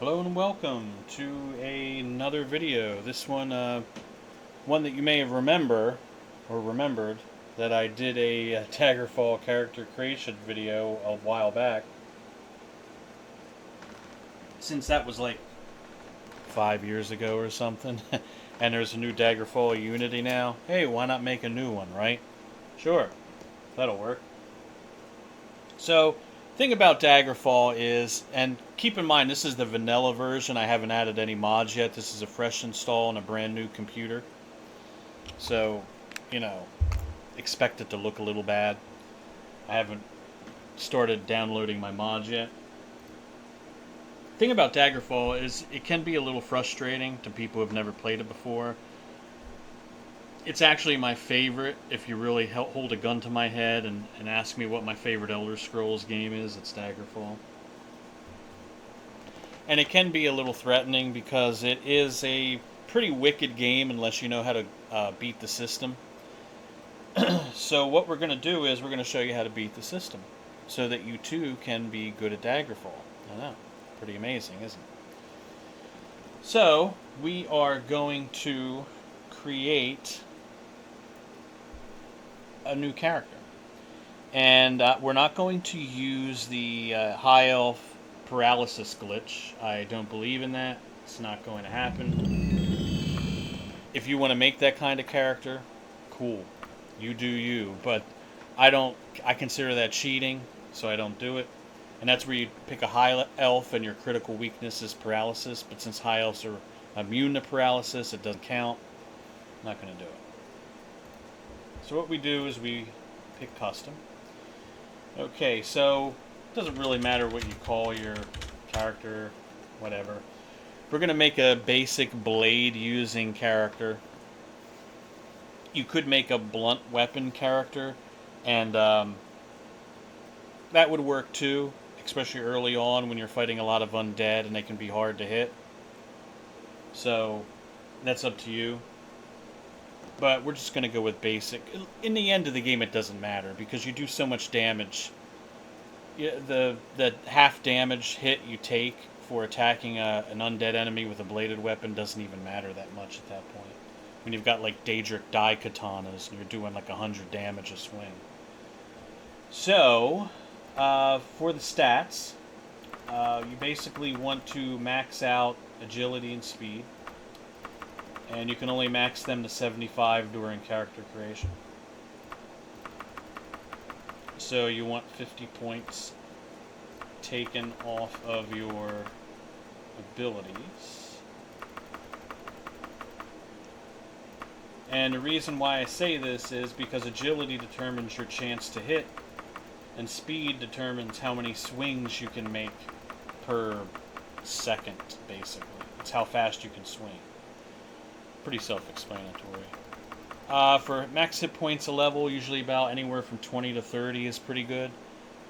Hello and welcome to another video. This one that you may remembered that I did a Daggerfall character creation video a while back. Since that was like 5 years ago or something, and there's a new Daggerfall Unity now. Hey, why not make a new one, right? Sure, that'll work. So, thing about Daggerfall is, and keep in mind this is the vanilla version. I haven't added any mods yet. This is a fresh install on a brand new computer. So, you know, expect it to look a little bad. I haven't started downloading my mods yet. Thing about Daggerfall is it can be a little frustrating to people who have never played it before. It's actually my favorite. If you really hold a gun to my head and ask me what my favorite Elder Scrolls game is, it's Daggerfall. And it can be a little threatening because it is a pretty wicked game unless you know how to beat the system. So what we're going to do is we're going to show you how to beat the system so that you too can be good at Daggerfall. I know, pretty amazing, isn't it? So we are going to create a new character. And we're not going to use the high elf paralysis glitch. I don't believe in that. It's not going to happen. If you want to make that kind of character, cool. You do you. But I consider that cheating, so I don't do it. And that's where you pick a high elf and your critical weakness is paralysis. But since high elves are immune to paralysis, it doesn't count. I'm not going to do it. So what we do is we pick custom. Okay, so it doesn't really matter what you call your character, whatever. We're going to make a basic blade using character. You could make a blunt weapon character, and that would work too, especially early on when you're fighting a lot of undead and they can be hard to hit. So that's up to you. But we're just going to go with basic. In the end of the game, it doesn't matter because you do so much damage. The half damage hit you take for attacking an undead enemy with a bladed weapon doesn't even matter that much at that point. When you've got like Daedric Dai katanas and you're doing like 100 damage a swing. So, for the stats, you basically want to max out agility and speed. And you can only max them to 75 during character creation. So you want 50 points taken off of your abilities. And the reason why I say this is because agility determines your chance to hit, and speed determines how many swings you can make per second, basically. It's how fast you can swing. Pretty self-explanatory. For max hit points a level, usually about anywhere from 20 to 30 is pretty good.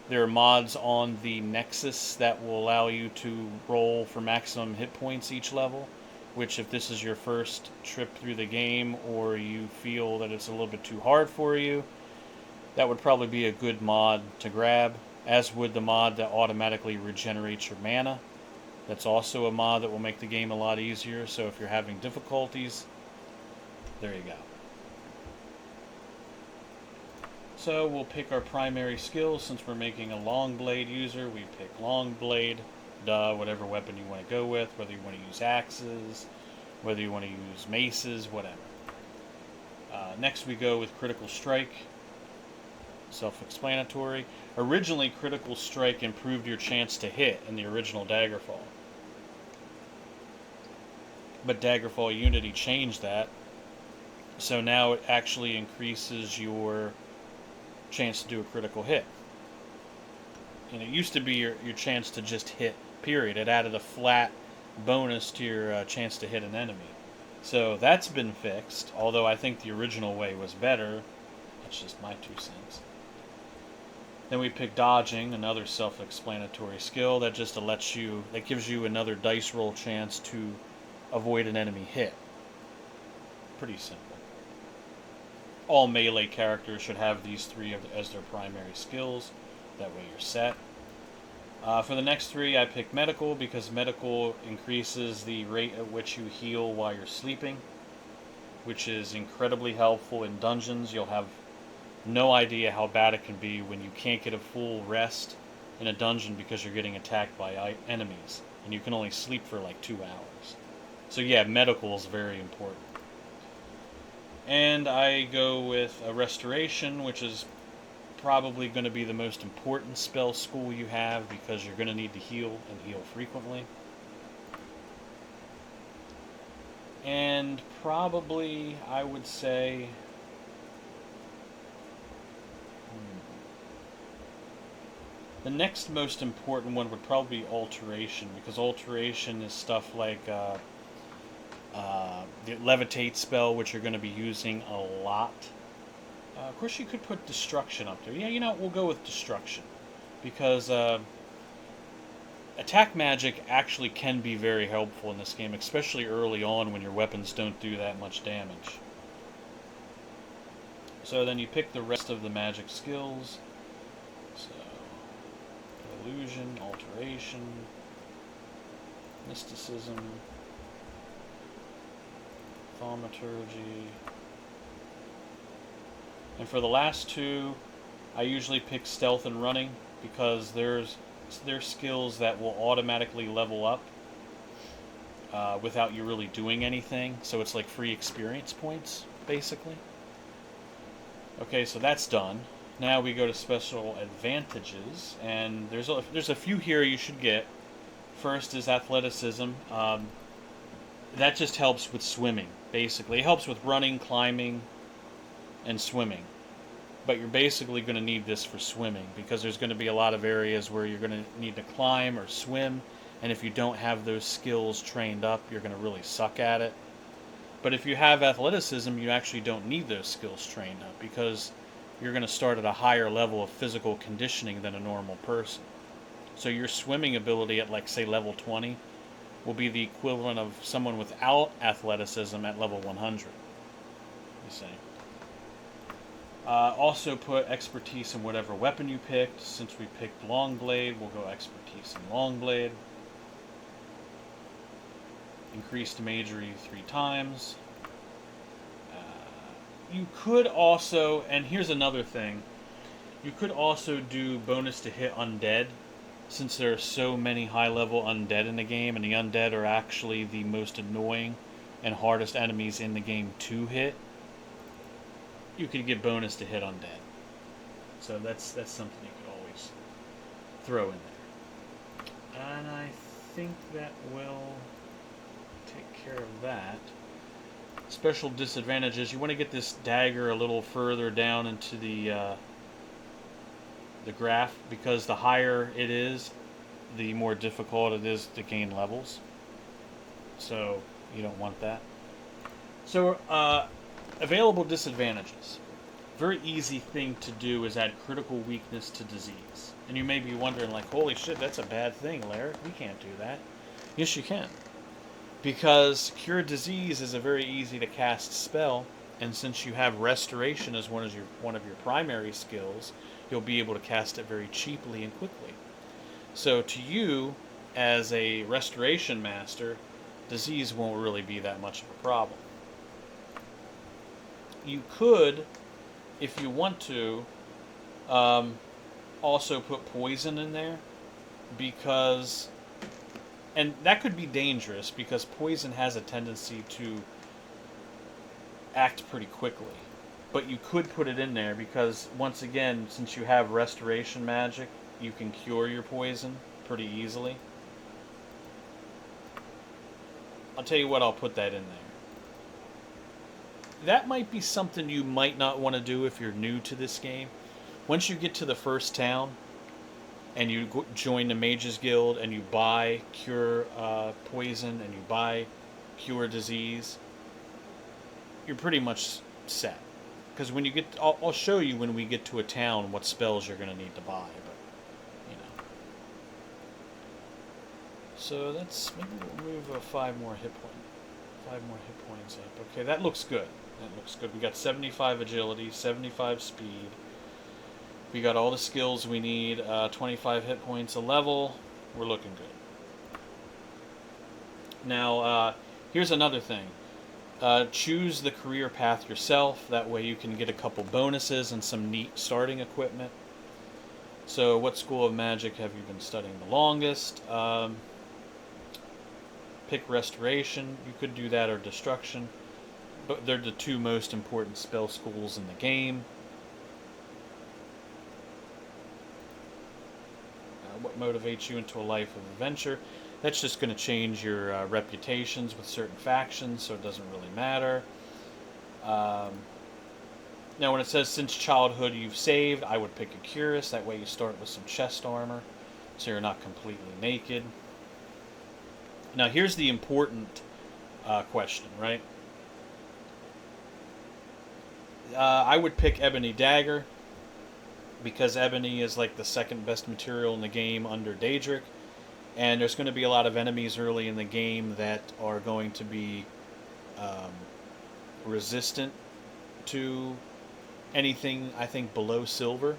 There are mods on the Nexus that will allow you to roll for maximum hit points each level, which if this is your first trip through the game or you feel that it's a little bit too hard for you, that would probably be a good mod to grab, as would the mod that automatically regenerates your mana. That's also a mod that will make the game a lot easier, so if you're having difficulties, there you go. So we'll pick our primary skills. Since we're making a long blade user, we pick long blade, whatever weapon you want to go with, whether you want to use axes, whether you want to use maces, whatever. Next we go with critical strike. Self-explanatory. Originally, critical strike improved your chance to hit in the original Daggerfall. But Daggerfall Unity changed that. So now it actually increases your chance to do a critical hit. And it used to be your chance to just hit, period. It added a flat bonus to your chance to hit an enemy. So that's been fixed, although I think the original way was better. That's just my 2 cents. Then we pick dodging, another self-explanatory skill that just that gives you another dice roll chance to avoid an enemy hit. Pretty simple. All melee characters should have these 3 as their primary skills. That way you're set. For the next 3, I picked medical because medical increases the rate at which you heal while you're sleeping, which is incredibly helpful in dungeons. You'll have no idea how bad it can be when you can't get a full rest in a dungeon because you're getting attacked by enemies, and you can only sleep for like 2 hours. So yeah, medical is very important. And I go with a restoration, which is probably going to be the most important spell school you have because you're going to need to heal and heal frequently. And probably, I would say, the next most important one would probably be alteration, because alteration is stuff like the levitate spell, which you're going to be using a lot. Of course, you could put destruction up there. Yeah, you know, we'll go with destruction, because attack magic actually can be very helpful in this game, especially early on when your weapons don't do that much damage. So then you pick the rest of the magic skills. So, illusion, alteration, mysticism, thaumaturgy. And for the last 2, I usually pick stealth and running because they're skills that will automatically level up without you really doing anything. So it's like free experience points, basically. Okay, so that's done. Now we go to special advantages, and there's a few here you should get. First is athleticism. That just helps with swimming, basically. It helps with running, climbing, and swimming. But you're basically going to need this for swimming because there's going to be a lot of areas where you're going to need to climb or swim, and if you don't have those skills trained up, you're going to really suck at it. But if you have athleticism, you actually don't need those skills trained up because you're going to start at a higher level of physical conditioning than a normal person. So your swimming ability at, like, say, level 20 will be the equivalent of someone without athleticism at level 100. You see. Also put expertise in whatever weapon you picked. Since we picked Longblade, we'll go expertise in Longblade. Increased magery 3 times. You could also, and here's another thing, you could also do bonus to hit undead, since there are so many high-level undead in the game, and the undead are actually the most annoying and hardest enemies in the game to hit. You could get bonus to hit undead. So that's something you could always throw in there. And I think that will take care of that. Special disadvantages. You want to get this dagger a little further down into the graph, because the higher it is, the more difficult it is to gain levels. So you don't want that. So available disadvantages. Very easy thing to do is add critical weakness to disease. And you may be wondering, like, holy shit, that's a bad thing, Larry. We can't do that. Yes, you can. Because Cure Disease is a very easy to cast spell, and since you have Restoration as one of your primary skills, you'll be able to cast it very cheaply and quickly. So to you, as a Restoration Master, disease won't really be that much of a problem. You could, if you want to, also put poison in there, because, and that could be dangerous because poison has a tendency to act pretty quickly. But you could put it in there because, once again, since you have restoration magic, you can cure your poison pretty easily. I'll tell you what, I'll put that in there. That might be something you might not want to do if you're new to this game. Once you get to the first town and you join the Mages Guild and you buy Cure Poison and you buy Cure Disease, you're pretty much set. Because when you get, I'll show you when we get to a town what spells you're going to need to buy. But, you know. So that's, maybe we'll move 5 more hit points up. Okay, that looks good. That looks good. We got 75 agility, 75 speed, We got all the skills we need. 25 hit points a level. We're looking good. Now, here's another thing. Choose the career path yourself. That way you can get a couple bonuses and some neat starting equipment. So, what school of magic have you been studying the longest? Pick restoration. You could do that or destruction. But they're the two most important spell schools in the game. What motivates you into a life of adventure? That's just going to change your reputations with certain factions, so it doesn't really matter. Now, when it says since childhood you've saved, I would pick a cuirass. That way you start with some chest armor, so you're not completely naked. Now, here's the important question, right? I would pick Ebony Dagger, because Ebony is like the second best material in the game under Daedric. And there's going to be a lot of enemies early in the game that are going to be resistant to anything, I think, below silver.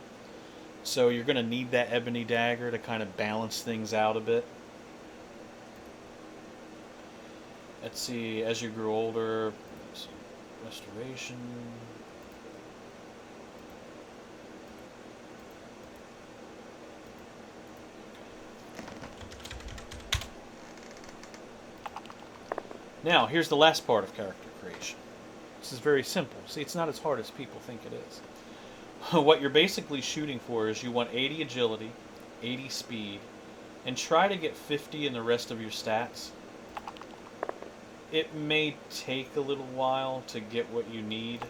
So you're going to need that Ebony Dagger to kind of balance things out a bit. Let's see, as you grow older, restoration. Now, here's the last part of character creation. This is very simple. See, it's not as hard as people think it is. What you're basically shooting for is you want 80 agility, 80 speed, and try to get 50 in the rest of your stats. It may take a little while to get what you need.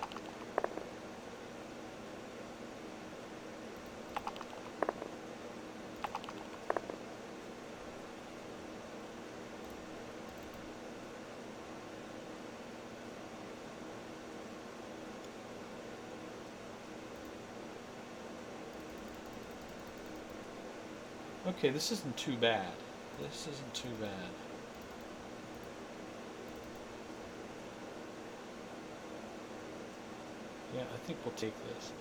Okay, this isn't too bad. This isn't too bad. Yeah, I think we'll take this.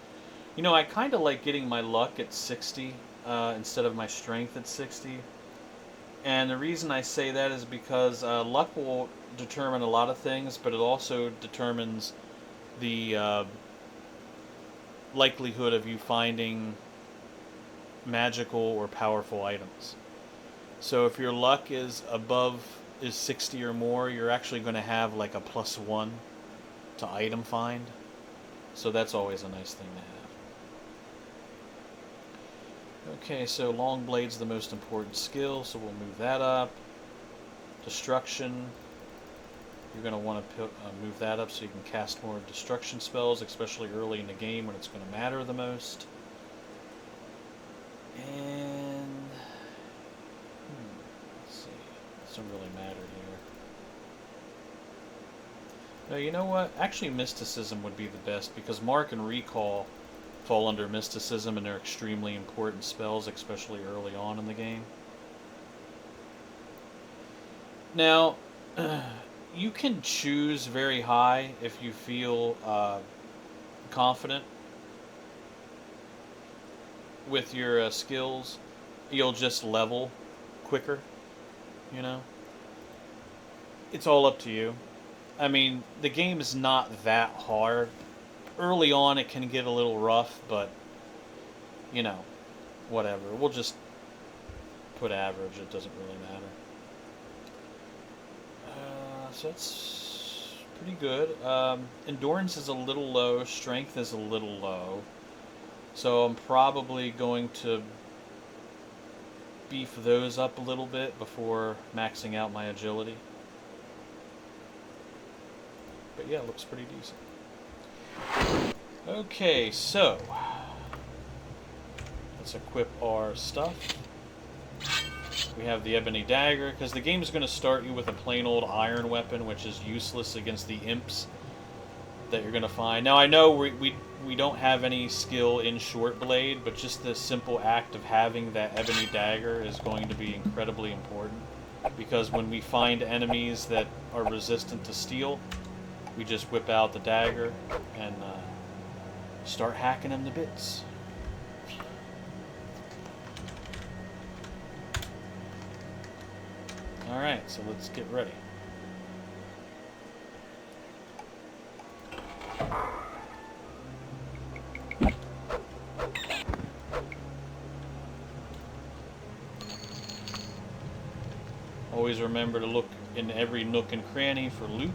You know, I kind of like getting my luck at 60 instead of my strength at 60. And the reason I say that is because luck will determine a lot of things, but it also determines the likelihood of you finding magical or powerful items. So if your luck is 60 or more, you're actually going to have like a +1 to item find. So that's always a nice thing to have. Okay, so long blade's the most important skill, so we'll move that up. Destruction, you're going to want to move that up so you can cast more destruction spells, especially early in the game when it's going to matter the most. And let's see, it doesn't really matter here. No, you know what? Actually, mysticism would be the best because Mark and Recall fall under mysticism, and they're extremely important spells, especially early on in the game. Now, you can choose very high if you feel confident with your skills. You'll just level quicker, you know? It's all up to you. I mean, the game is not that hard. Early on it can get a little rough, but, you know, whatever. We'll just put average, it doesn't really matter. So that's pretty good. Endurance is a little low, strength is a little low. So I'm probably going to beef those up a little bit before maxing out my agility. But yeah, it looks pretty decent. Okay, so let's equip our stuff. We have the Ebony Dagger, because the game is going to start you with a plain old iron weapon, which is useless against the imps that you're going to find. Now, I know we don't have any skill in Short Blade, but just the simple act of having that Ebony Dagger is going to be incredibly important, because when we find enemies that are resistant to steel, we just whip out the dagger and start hacking them to bits. Alright, so let's get ready. Always remember to look in every nook and cranny for loot,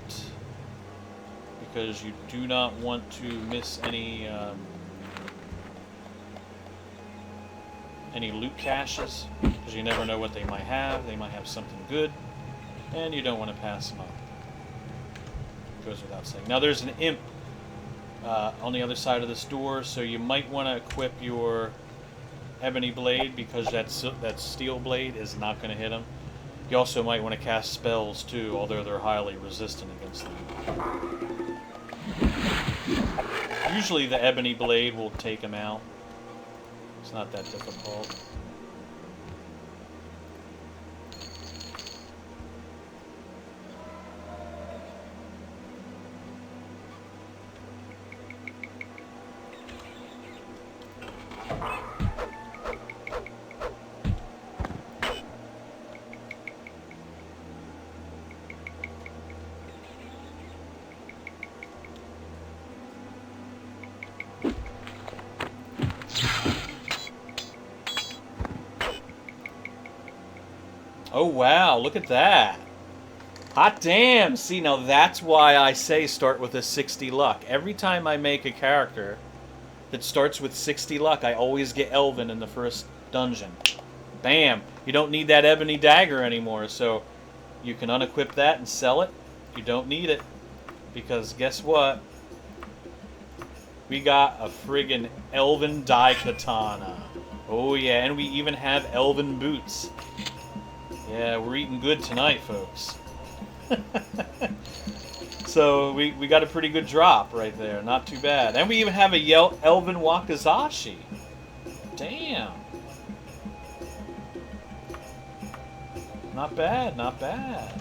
because you do not want to miss any loot caches, because you never know what they might have. They might have something good, and you don't want to pass them up. Goes without saying. Now there's an imp on the other side of this door, so you might want to equip your ebony blade, because that steel blade is not going to hit him. You also might want to cast spells too, although they're highly resistant against them. Usually the ebony blade will take him out. It's not that difficult. Oh wow, look at that. Hot damn! See, now that's why I say start with a 60 luck. Every time I make a character that starts with 60 luck, I always get Elven in the first dungeon. Bam! You don't need that ebony dagger anymore, so you can unequip that and sell it. You don't need it, because guess what? We got a friggin' Elven Daikatana. Oh yeah, and we even have Elven boots. Yeah, we're eating good tonight, folks. So we got a pretty good drop right there. Not too bad. And we even have a Elven Wakizashi. Damn. Not bad, not bad.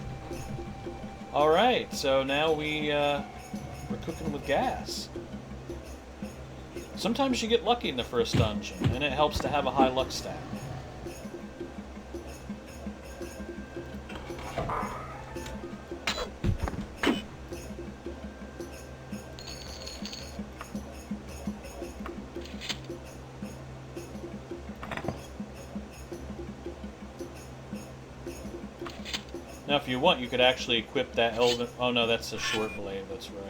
Alright, so now we're cooking with gas. Sometimes you get lucky in the first dungeon, and it helps to have a high luck stat. Now, if you want, you could actually equip that Elven... Oh, no, that's a short blade. That's right.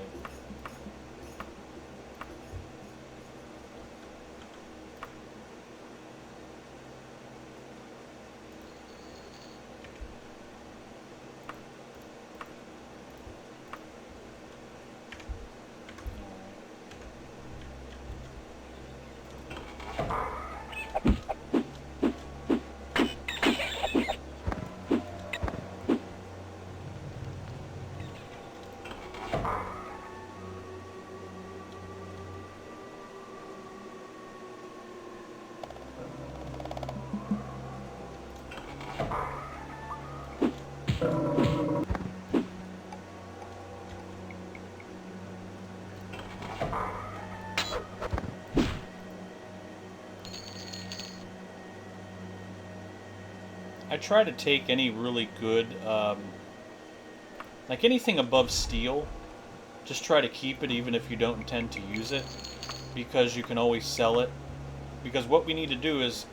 I try to take any really good, like anything above steel, just try to keep it even if you don't intend to use it, because you can always sell it. Because what we need to do is,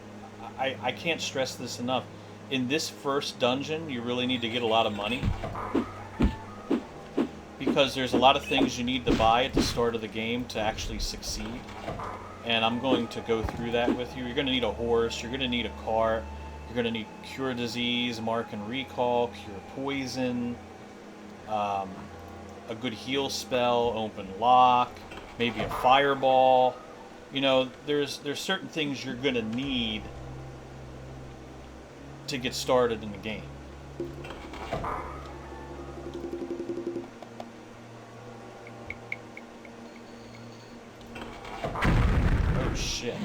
I can't stress this enough, in this first dungeon you really need to get a lot of money, because there's a lot of things you need to buy at the start of the game to actually succeed. And I'm going to go through that with you. You're going to need a horse, you're going to need a cart, you're going to need Cure Disease, Mark and Recall, Cure Poison, a good heal spell, Open Lock, maybe a Fireball. You know, there's certain things you're going to need to get started in the game. Oh shit.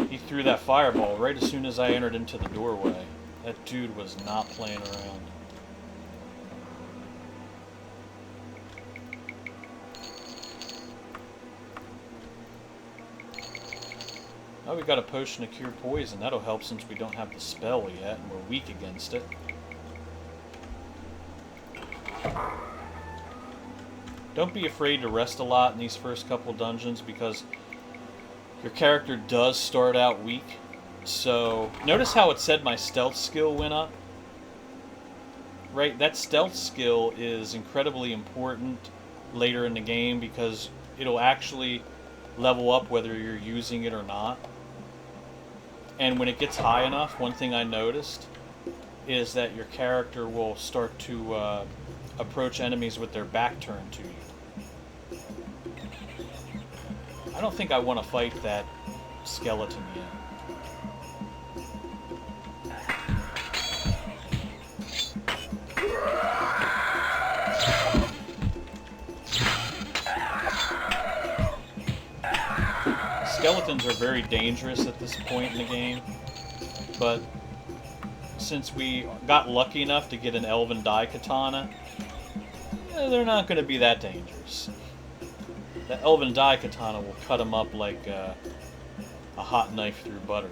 He threw that fireball right as soon as I entered into the doorway. That dude was not playing around. Oh, we got a potion to cure poison. That'll help since we don't have the spell yet, and we're weak against it. Don't be afraid to rest a lot in these first couple dungeons because your character does start out weak. So, notice how it said my stealth skill went up? Right, that stealth skill is incredibly important later in the game because it'll actually level up whether you're using it or not. And when it gets high enough, one thing I noticed is that your character will start to approach enemies with their back turned to you. I don't think I want to fight that skeleton yet. Skeletons are very dangerous at this point in the game, but since we got lucky enough to get an elven dye katana, they're not going to be that dangerous. The elven dye katana will cut them up like a hot knife through butter.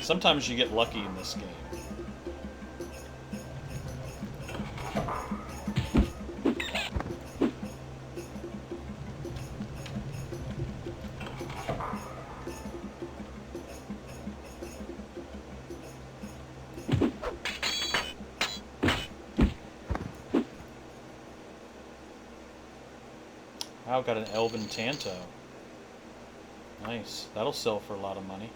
Sometimes you get lucky in this game. Wow, got an elven tanto. Nice. That'll sell for a lot of money.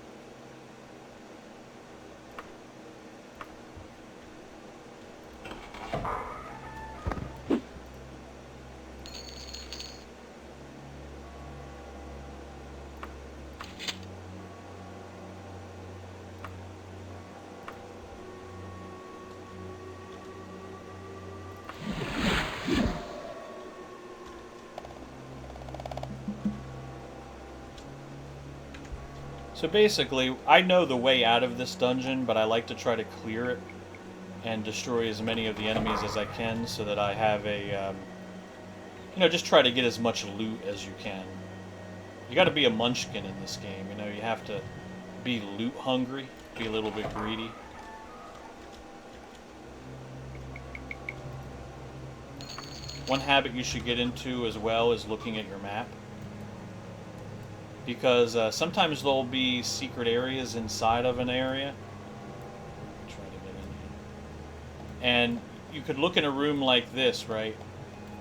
So basically, I know the way out of this dungeon, but I like to try to clear it and destroy as many of the enemies as I can so that I have a, just try to get as much loot as you can. You gotta be a munchkin in this game, you have to be loot hungry, be a little bit greedy. One habit you should get into as well is looking at your map. Because sometimes there'll be secret areas inside of an area. Try to get in here. And you could look in a room like this, right?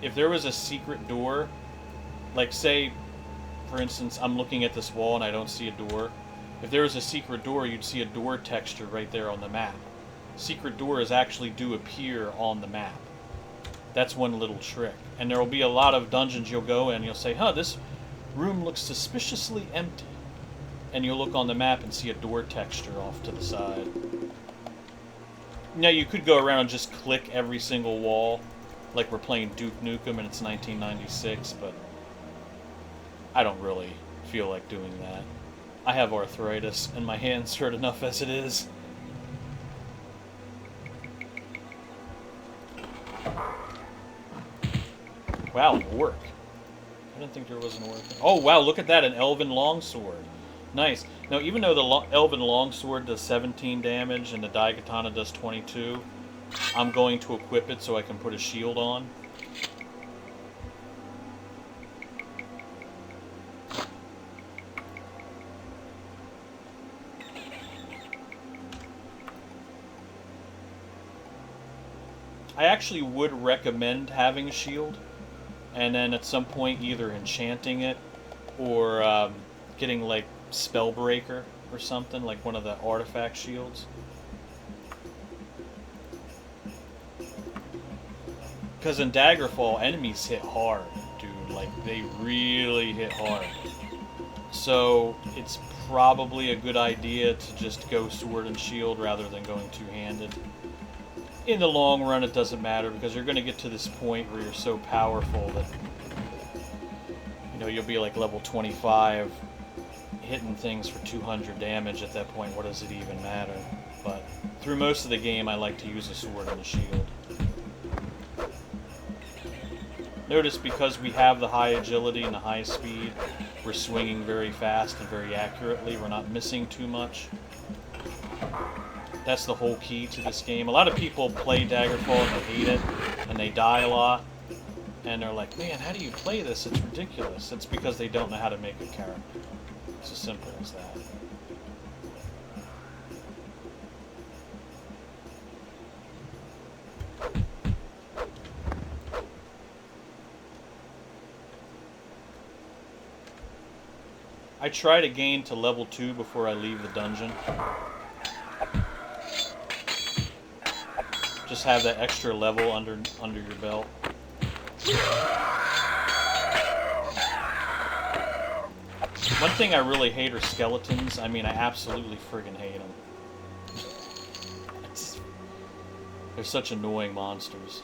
If there was a secret door, like say, for instance, I'm looking at this wall and I don't see a door. If there was a secret door, you'd see a door texture right there on the map. Secret doors actually do appear on the map. That's one little trick. And there will be a lot of dungeons you'll go in and you'll say, huh, this room looks suspiciously empty. And you'll look on the map and see a door texture off to the side. Now, you could go around and just click every single wall, like we're playing Duke Nukem and it's 1996, but I don't really feel like doing that. I have arthritis, and my hands hurt enough as it is. Wow, orc. I didn't think there was an orc. Oh, wow, look at that, an elven longsword. Nice. Now, even though the elven longsword does 17 damage and the daikatana does 22, I'm going to equip it so I can put a shield on. I actually would recommend having a shield, and then at some point either enchanting it or getting like Spellbreaker or something, like one of the artifact shields. Because in Daggerfall, enemies hit hard, dude. Like, they really hit hard. So, it's probably a good idea to just go sword and shield rather than going two-handed. In the long run, it doesn't matter, because you're going to get to this point where you're so powerful that, you'll be like level 25, hitting things for 200 damage at that point. What does it even matter? But through most of the game, I like to use a sword and a shield. Notice, because we have the high agility and the high speed, we're swinging very fast and very accurately. We're not missing too much. That's the whole key to this game. A lot of people play Daggerfall and they hate it, and they die a lot. And they're like, man, how do you play this? It's ridiculous. It's because they don't know how to make a character. It's as simple as that. I try to gain to level 2 before I leave the dungeon. Just have that extra level under your belt. One thing I really hate are skeletons. I mean, I absolutely friggin' hate them. They're such annoying monsters.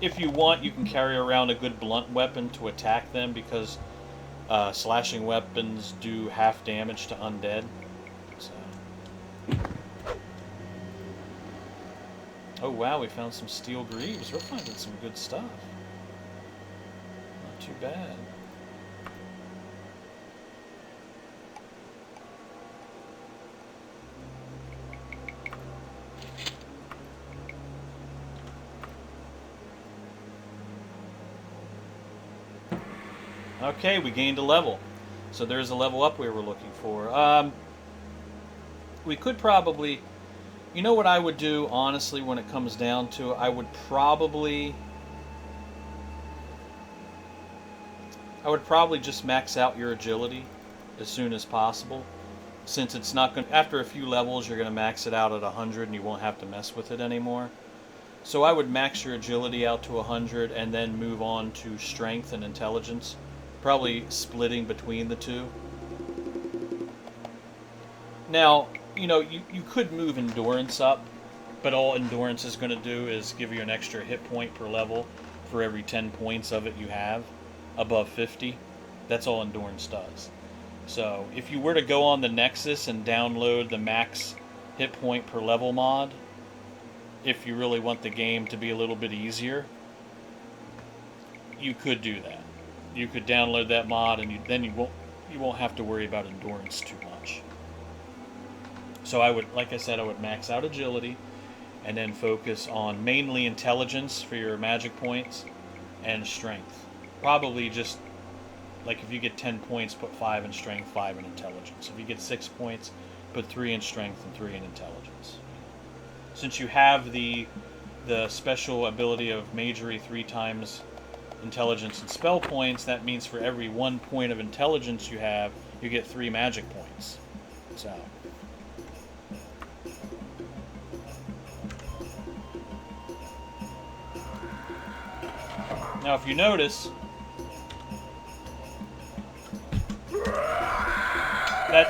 If you want, you can carry around a good blunt weapon to attack them, because slashing weapons do half damage to undead. So. Oh wow, we found some steel greaves. We're finding some good stuff. Not too bad. Okay, we gained a level. So there's a level up we were looking for. We could probably... You know what I would do, honestly, when it comes down to it? I would probably just max out your agility as soon as possible. Since it's not going to... After a few levels, you're going to max it out at 100 and you won't have to mess with it anymore. So I would max your agility out to 100 and then move on to strength and intelligence. Probably splitting between the two. Now, you know, you could move endurance up, but all endurance is going to do is give you an extra hit point per level for every 10 points of it you have above 50. That's all endurance does. So if you were to go on the Nexus and download the max hit point per level mod, if you really want the game to be a little bit easier, you could do that. You could download that mod, and then you won't have to worry about endurance too much. So I would, like I said, I would max out agility, and then focus on mainly intelligence for your magic points, and strength. Probably just, like if you get 10 points, put 5 in strength, 5 in intelligence. If you get 6 points, put 3 in strength and 3 in intelligence. Since you have the special ability of majory 3 times intelligence and spell points, that means for every 1 point of intelligence you have, you get 3 magic points. So... Now, if you notice, that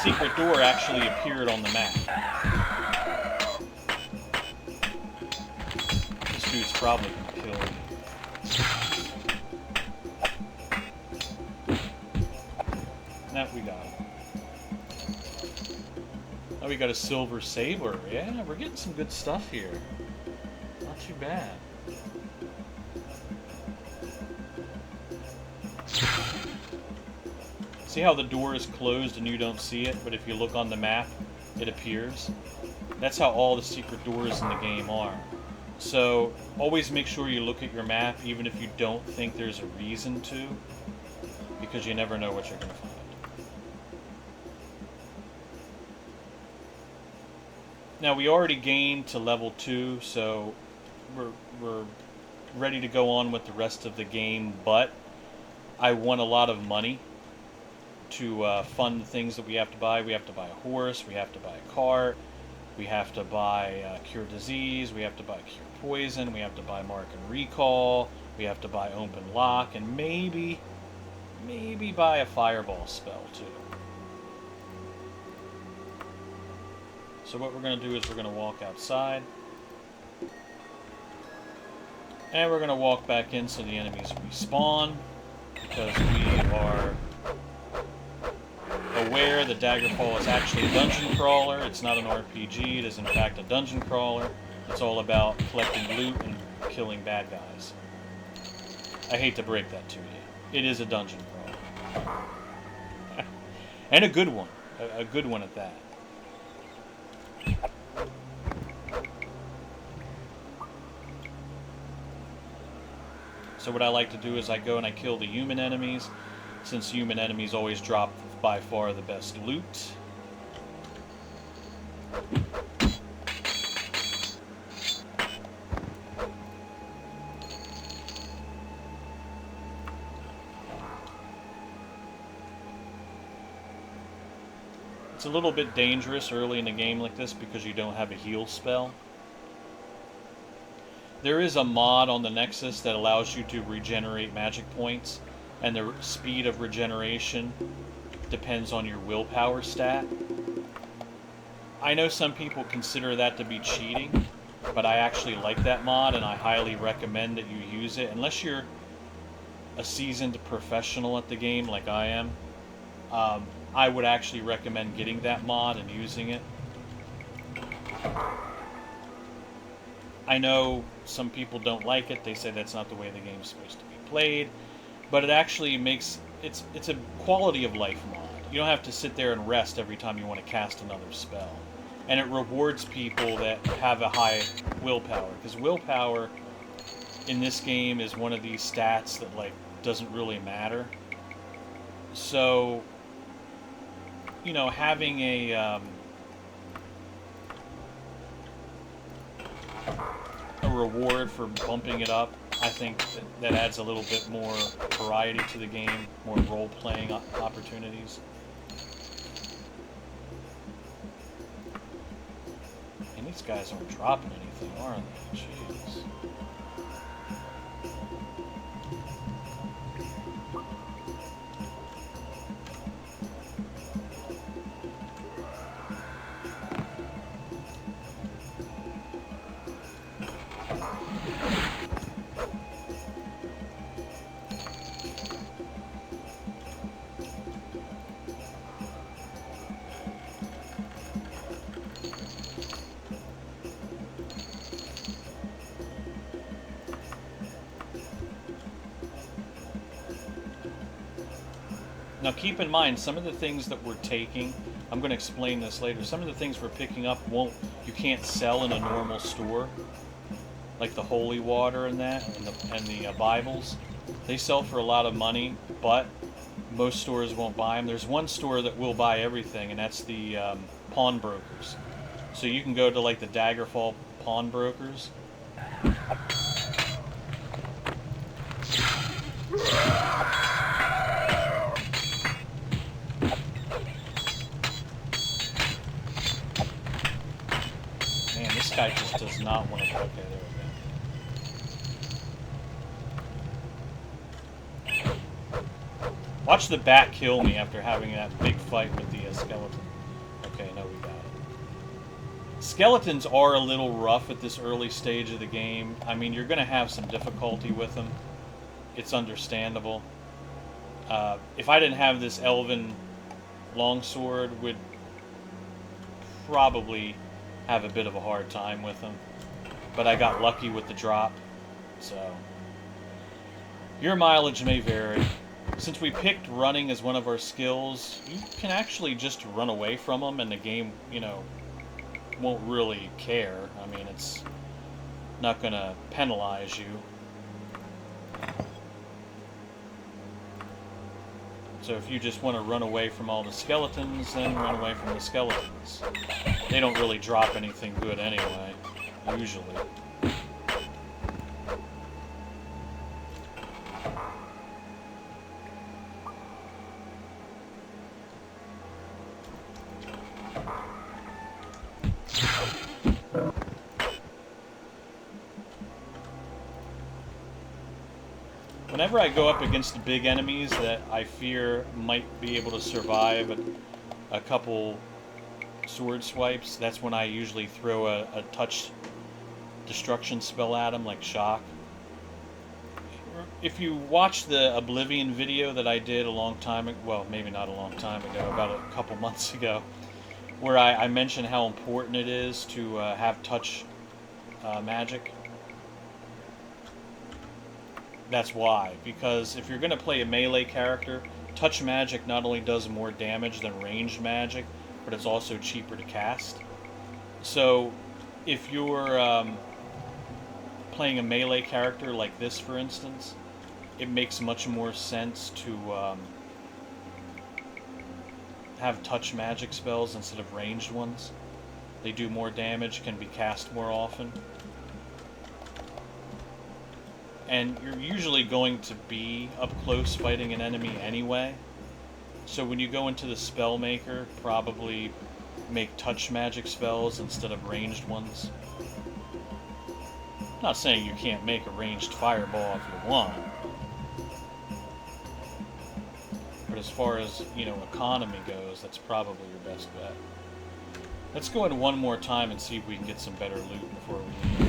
secret door actually appeared on the map. This dude's probably gonna kill me. Now we got him. Oh, we got a silver saber. Yeah, we're getting some good stuff here. Not too bad. See how the door is closed and you don't see it, but if you look on the map, it appears? That's how all the secret doors in the game are. So, always make sure you look at your map, even if you don't think there's a reason to, because you never know what you're going to find. Now, we already gained to level 2, so we're ready to go on with the rest of the game, but I won a lot of money to fund the things that we have to buy. We have to buy a horse, we have to buy a cart, we have to buy cure disease, we have to buy cure poison, we have to buy mark and recall, we have to buy open lock, and maybe buy a fireball spell too. So what we're going to do is we're going to walk outside, and we're going to walk back in so the enemies respawn, because we are aware that Daggerfall is actually a dungeon crawler. It's not an RPG. It is in fact a dungeon crawler. It's all about collecting loot and killing bad guys. I hate to break that to you. It is a dungeon crawler. And a good one. A good one at that. So what I like to do is I go and I kill the human enemies, since human enemies always drop by far the best loot. It's a little bit dangerous early in a game like this because you don't have a heal spell. There is a mod on the Nexus that allows you to regenerate magic points, and the speed of regeneration depends on your willpower stat. I know some people consider that to be cheating, but I actually like that mod, and I highly recommend that you use it. Unless you're a seasoned professional at the game like I am, I would actually recommend getting that mod and using it. I know some people don't like it. They say that's not the way the game's supposed to be played, but it actually makes it's a quality of life mod. You don't have to sit there and rest every time you want to cast another spell, and it rewards people that have a high willpower, because willpower in this game is one of these stats that like doesn't really matter. So, you know, having a reward for bumping it up, I think that adds a little bit more variety to the game, more role-playing opportunities. And these guys aren't dropping anything, are they? Jeez. Now keep in mind, some of the things that we're taking, I'm going to explain this later, some of the things we're picking up you can't sell in a normal store, like the holy water and that, and the Bibles. They sell for a lot of money, but most stores won't buy them. There's one store that will buy everything, and that's the pawnbrokers. So you can go to like the Daggerfall pawnbrokers. This guy just does not want to. Okay, there we go. Watch the bat kill me after having that big fight with the skeleton. Okay, no, we got it. Skeletons are a little rough at this early stage of the game. I mean, you're going to have some difficulty with them. It's understandable. If I didn't have this elven longsword, would probably have a bit of a hard time with them, but I got lucky with the drop, so your mileage may vary. Since we picked running as one of our skills, you can actually just run away from them and the game, you know, won't really care. I mean, it's not gonna penalize you. So if you just want to run away from all the skeletons, then run away from the skeletons. They don't really drop anything good anyway, usually. Whenever I go up against the big enemies that I fear might be able to survive a couple sword swipes, that's when I usually throw a touch destruction spell at them, like shock. If you watch the Oblivion video that I did a long time ago, well, maybe not a long time ago, about a couple months ago, where I mentioned how important it is to have touch magic. That's why, because if you're going to play a melee character, touch magic not only does more damage than ranged magic, but it's also cheaper to cast. So, if you're playing a melee character like this, for instance, it makes much more sense to have touch magic spells instead of ranged ones. They do more damage, can be cast more often. And you're usually going to be up close fighting an enemy anyway. So when you go into the spell maker, probably make touch magic spells instead of ranged ones. I'm not saying you can't make a ranged fireball if you want. But as far as, you know, economy goes, that's probably your best bet. Let's go in one more time and see if we can get some better loot before we leave.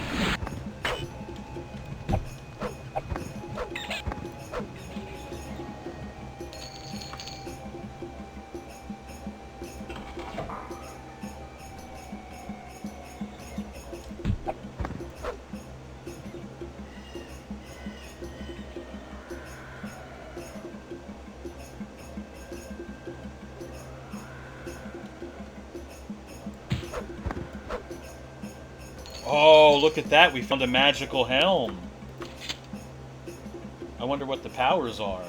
Oh, look at that. We found a magical helm. I wonder what the powers are.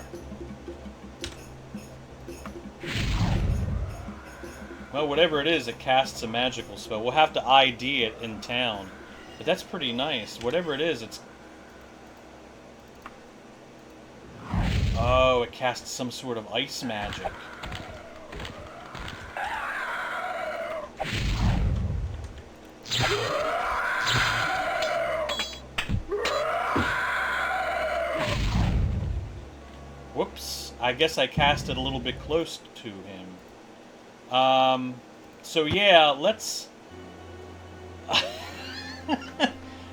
Well, whatever it is, it casts a magical spell. We'll have to ID it in town. But that's pretty nice. Whatever it is, it's... Oh, it casts some sort of ice magic. Whoops. I guess I cast it a little bit close to him. So yeah, let's...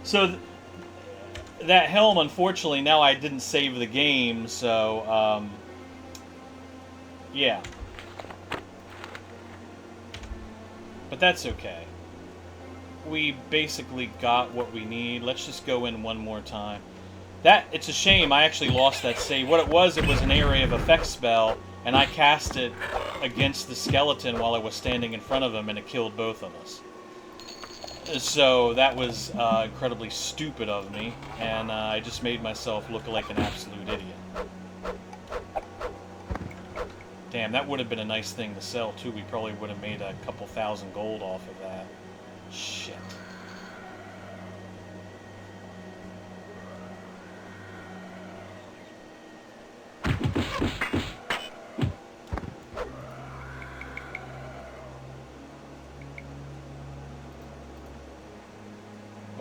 So, that helm, unfortunately, now I didn't save the game, so, yeah. But that's okay. We basically got what we need. Let's just go in one more time. It's a shame I actually lost that save. What it was an area of effect spell, and I cast it against the skeleton while I was standing in front of him, and it killed both of us. So that was incredibly stupid of me, and I just made myself look like an absolute idiot. Damn, that would have been a nice thing to sell, too. We probably would have made a couple thousand gold off of that. Shit.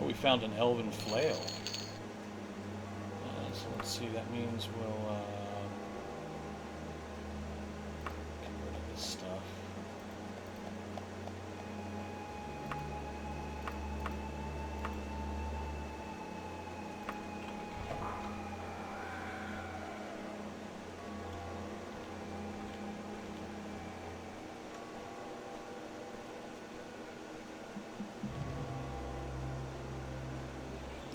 We found an elven flail. So let's see, that means we'll get rid of this stuff.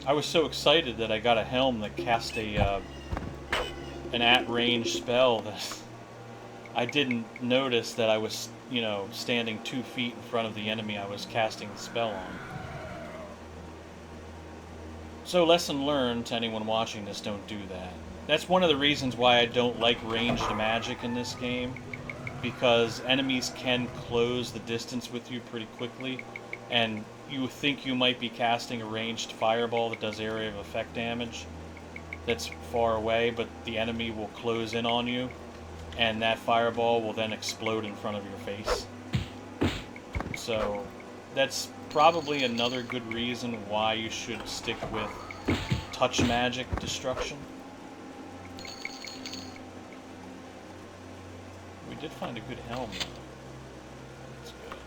I was so excited that I got a helm that cast an at-range spell that I didn't notice that I was, you know, standing 2 feet in front of the enemy I was casting the spell on. So lesson learned to anyone watching this, don't do that. That's one of the reasons why I don't like ranged magic in this game, because enemies can close the distance with you pretty quickly, and you think you might be casting a ranged fireball that does area of effect damage that's far away, but the enemy will close in on you, and that fireball will then explode in front of your face. So that's probably another good reason why you should stick with touch magic destruction. We did find a good helm, though. That's good.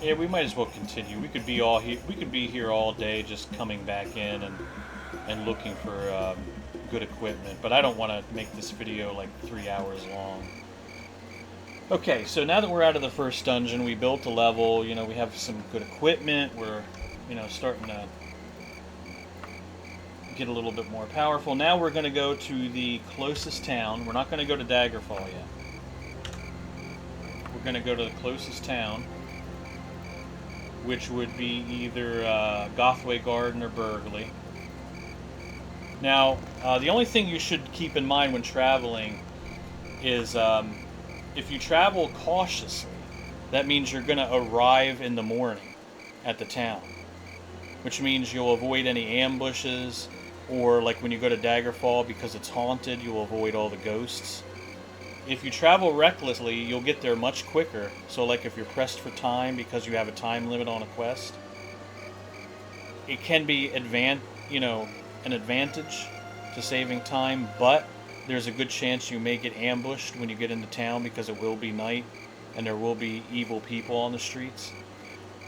Yeah, we might as well continue. We could be all here. We could be here all day, just coming back in and looking for good equipment. But I don't want to make this video like 3 hours long. Okay, so now that we're out of the first dungeon, we built a level. You know, we have some good equipment. We're, you know, starting to get a little bit more powerful. Now we're going to go to the closest town. We're not going to go to Daggerfall yet. We're going to go to the closest town, which would be either Gothway Garden or Burgley. Now, the only thing you should keep in mind when traveling is if you travel cautiously, that means you're going to arrive in the morning at the town, which means you'll avoid any ambushes, or like when you go to Daggerfall, because it's haunted, you'll avoid all the ghosts. If you travel recklessly, you'll get there much quicker. So like if you're pressed for time because you have a time limit on a quest, it can be an advantage to saving time, but there's a good chance you may get ambushed when you get into town because it will be night and there will be evil people on the streets.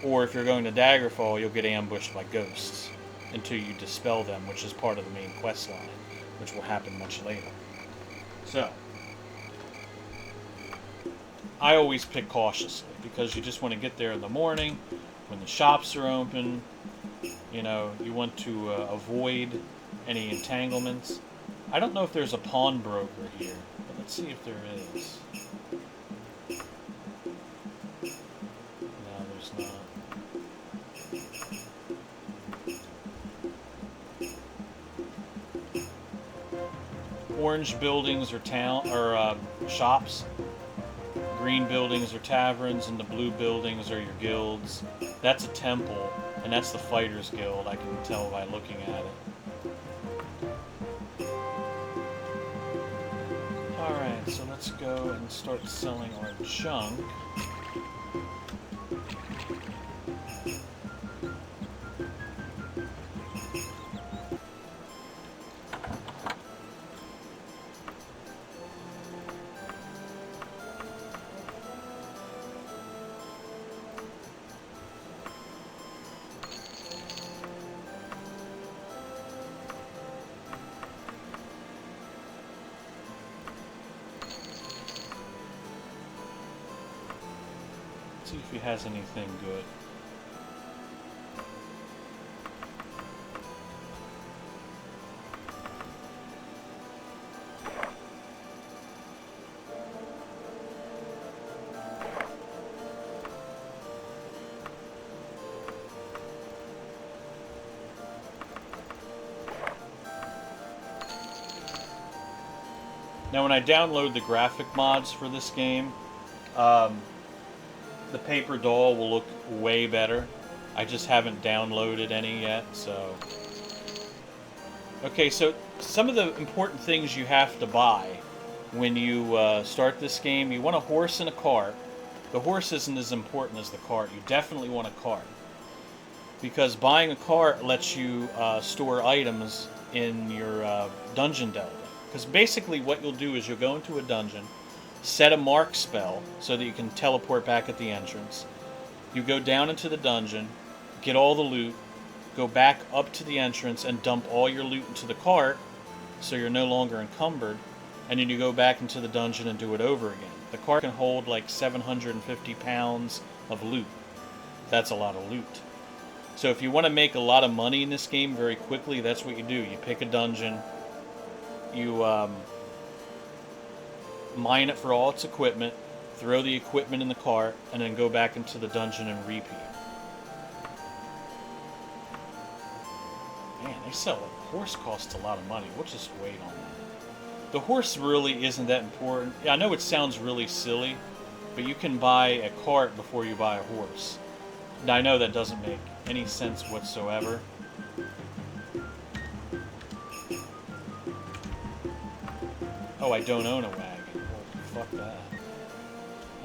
Or if you're going to Daggerfall, you'll get ambushed by ghosts until you dispel them, which is part of the main quest line, which will happen much later. So, I always pick cautiously because you just want to get there in the morning when the shops are open. You know, you want to avoid any entanglements. I don't know if there's a pawnbroker here, but let's see if there is. No, there's not. Orange buildings are shops. Green buildings are taverns, and the blue buildings are your guilds. That's a temple, and that's the Fighters Guild. I can tell by looking at it. Alright, so let's go and start selling our junk. See if he has anything good. Now when I download the graphic mods for this game, the paper doll will look way better. I just haven't downloaded any yet, so... Okay, so some of the important things you have to buy when you start this game. You want a horse and a cart. The horse isn't as important as the cart. You definitely want a cart, because buying a cart lets you store items in your dungeon delving. Because basically what you'll do is you'll go into a dungeon, set a mark spell so that you can teleport back at the entrance. You go down into the dungeon, get all the loot, go back up to the entrance and dump all your loot into the cart so you're no longer encumbered, and then you go back into the dungeon and do it over again. The cart can hold like 750 pounds of loot. That's a lot of loot. So if you want to make a lot of money in this game very quickly, that's what you do. You pick a dungeon, you mine it for all its equipment, throw the equipment in the cart, and then go back into the dungeon and repeat. Man, they sell it. Horse costs a lot of money. We'll just wait on that. The horse really isn't that important. I know it sounds really silly, but you can buy a cart before you buy a horse. Now, I know that doesn't make any sense whatsoever. Oh, I don't own a wagon. Well, fuck that.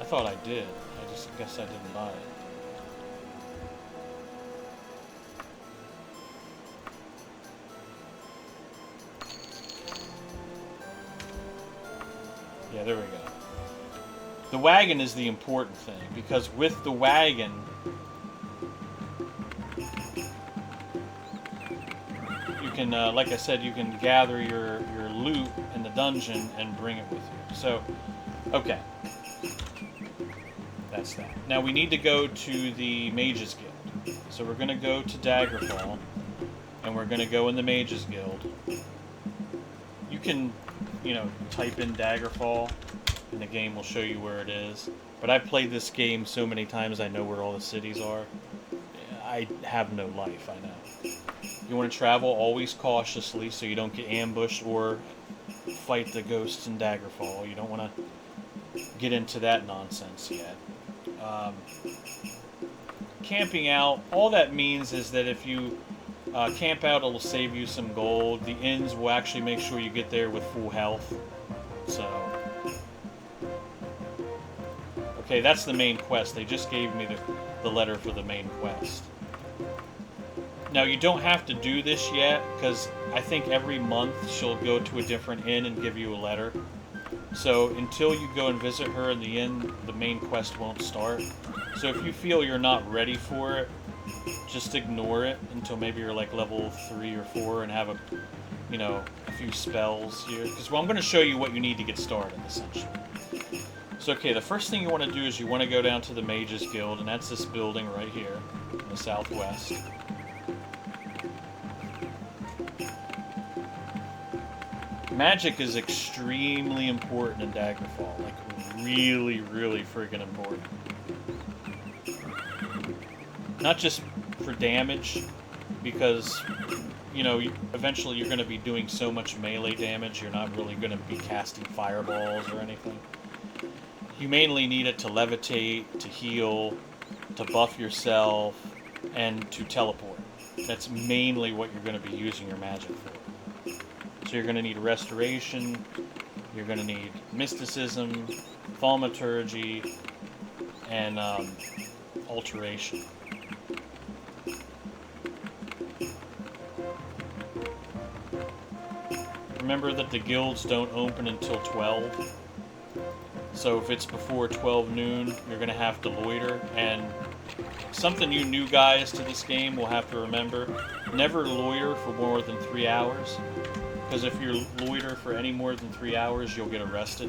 I thought I did. I guess I didn't buy it. Yeah, there we go. The wagon is the important thing, because with the wagon, can, like I said, you can gather your loot in the dungeon and bring it with you. So, okay. That's that. Now we need to go to the Mages Guild. So we're going to go to Daggerfall, and we're going to go in the Mages Guild. You can, you know, type in Daggerfall, and the game will show you where it is. But I've played this game so many times, I know where all the cities are. I have no life, I know. You want to travel always cautiously so you don't get ambushed or fight the ghosts in Daggerfall. You don't want to get into that nonsense yet. Camping out, all that means is that if you camp out, it'll save you some gold. The inns will actually make sure you get there with full health. So, okay, that's the main quest. They just gave me the letter for the main quest. Now, you don't have to do this yet, because I think every month she'll go to a different inn and give you a letter. So until you go and visit her in the inn, the main quest won't start. So if you feel you're not ready for it, just ignore it until maybe you're like level 3 or 4 and have a few spells here. Because I'm going to show you what you need to get started, essentially. So okay, the first thing you want to do is you want to go down to the Mages Guild, and that's this building right here in the southwest. Magic is extremely important in Daggerfall, like really, really friggin' important. Not just for damage, because, you know, eventually you're going to be doing so much melee damage, you're not really going to be casting fireballs or anything. You mainly need it to levitate, to heal, to buff yourself, and to teleport. That's mainly what you're going to be using your magic for. So you're going to need restoration, you're going to need mysticism, thaumaturgy, and alteration. Remember that the guilds don't open until 12. So if it's before 12 noon, you're going to have to loiter. And something you new guys to this game will have to remember, never loiter for more than 3 hours. Because if you loiter for any more than 3 hours, you'll get arrested.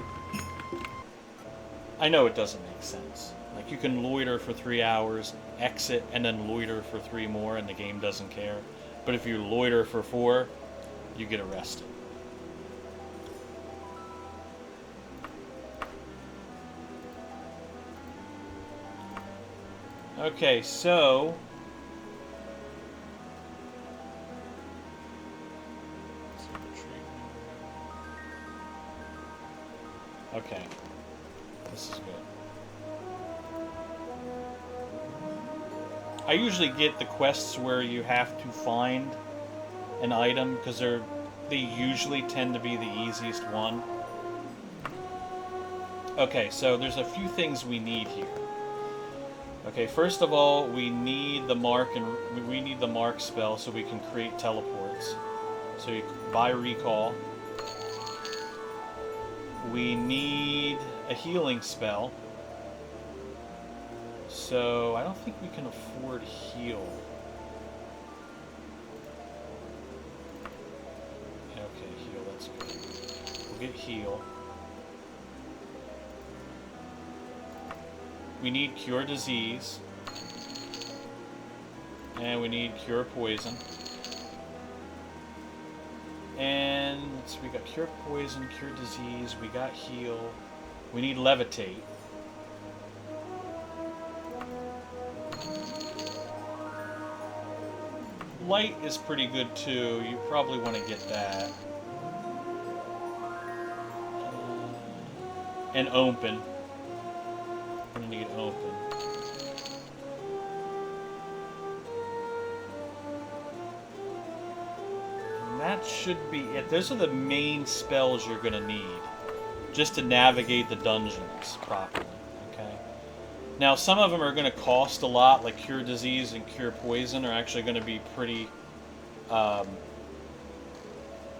I know it doesn't make sense. Like, you can loiter for 3 hours, exit, and then loiter for 3 more, and the game doesn't care. But if you loiter for 4, you get arrested. Okay, so... Okay, this is good. I usually get the quests where you have to find an item, because they usually tend to be the easiest one. Okay, so there's a few things we need here. Okay, first of all, we need the mark spell so we can create teleports. So you buy recall. We need a healing spell. So I don't think we can afford heal. Okay, heal, that's good. We'll get heal. We need cure disease. And we need cure poison. And let's see, we got cure poison, cure disease, we got heal. We need levitate. Light is pretty good too. You probably want to get that. And open. We're gonna need open. That should be it. Those are the main spells you're going to need just to navigate the dungeons properly, okay? Now, some of them are going to cost a lot, like Cure Disease and Cure Poison are actually going to be pretty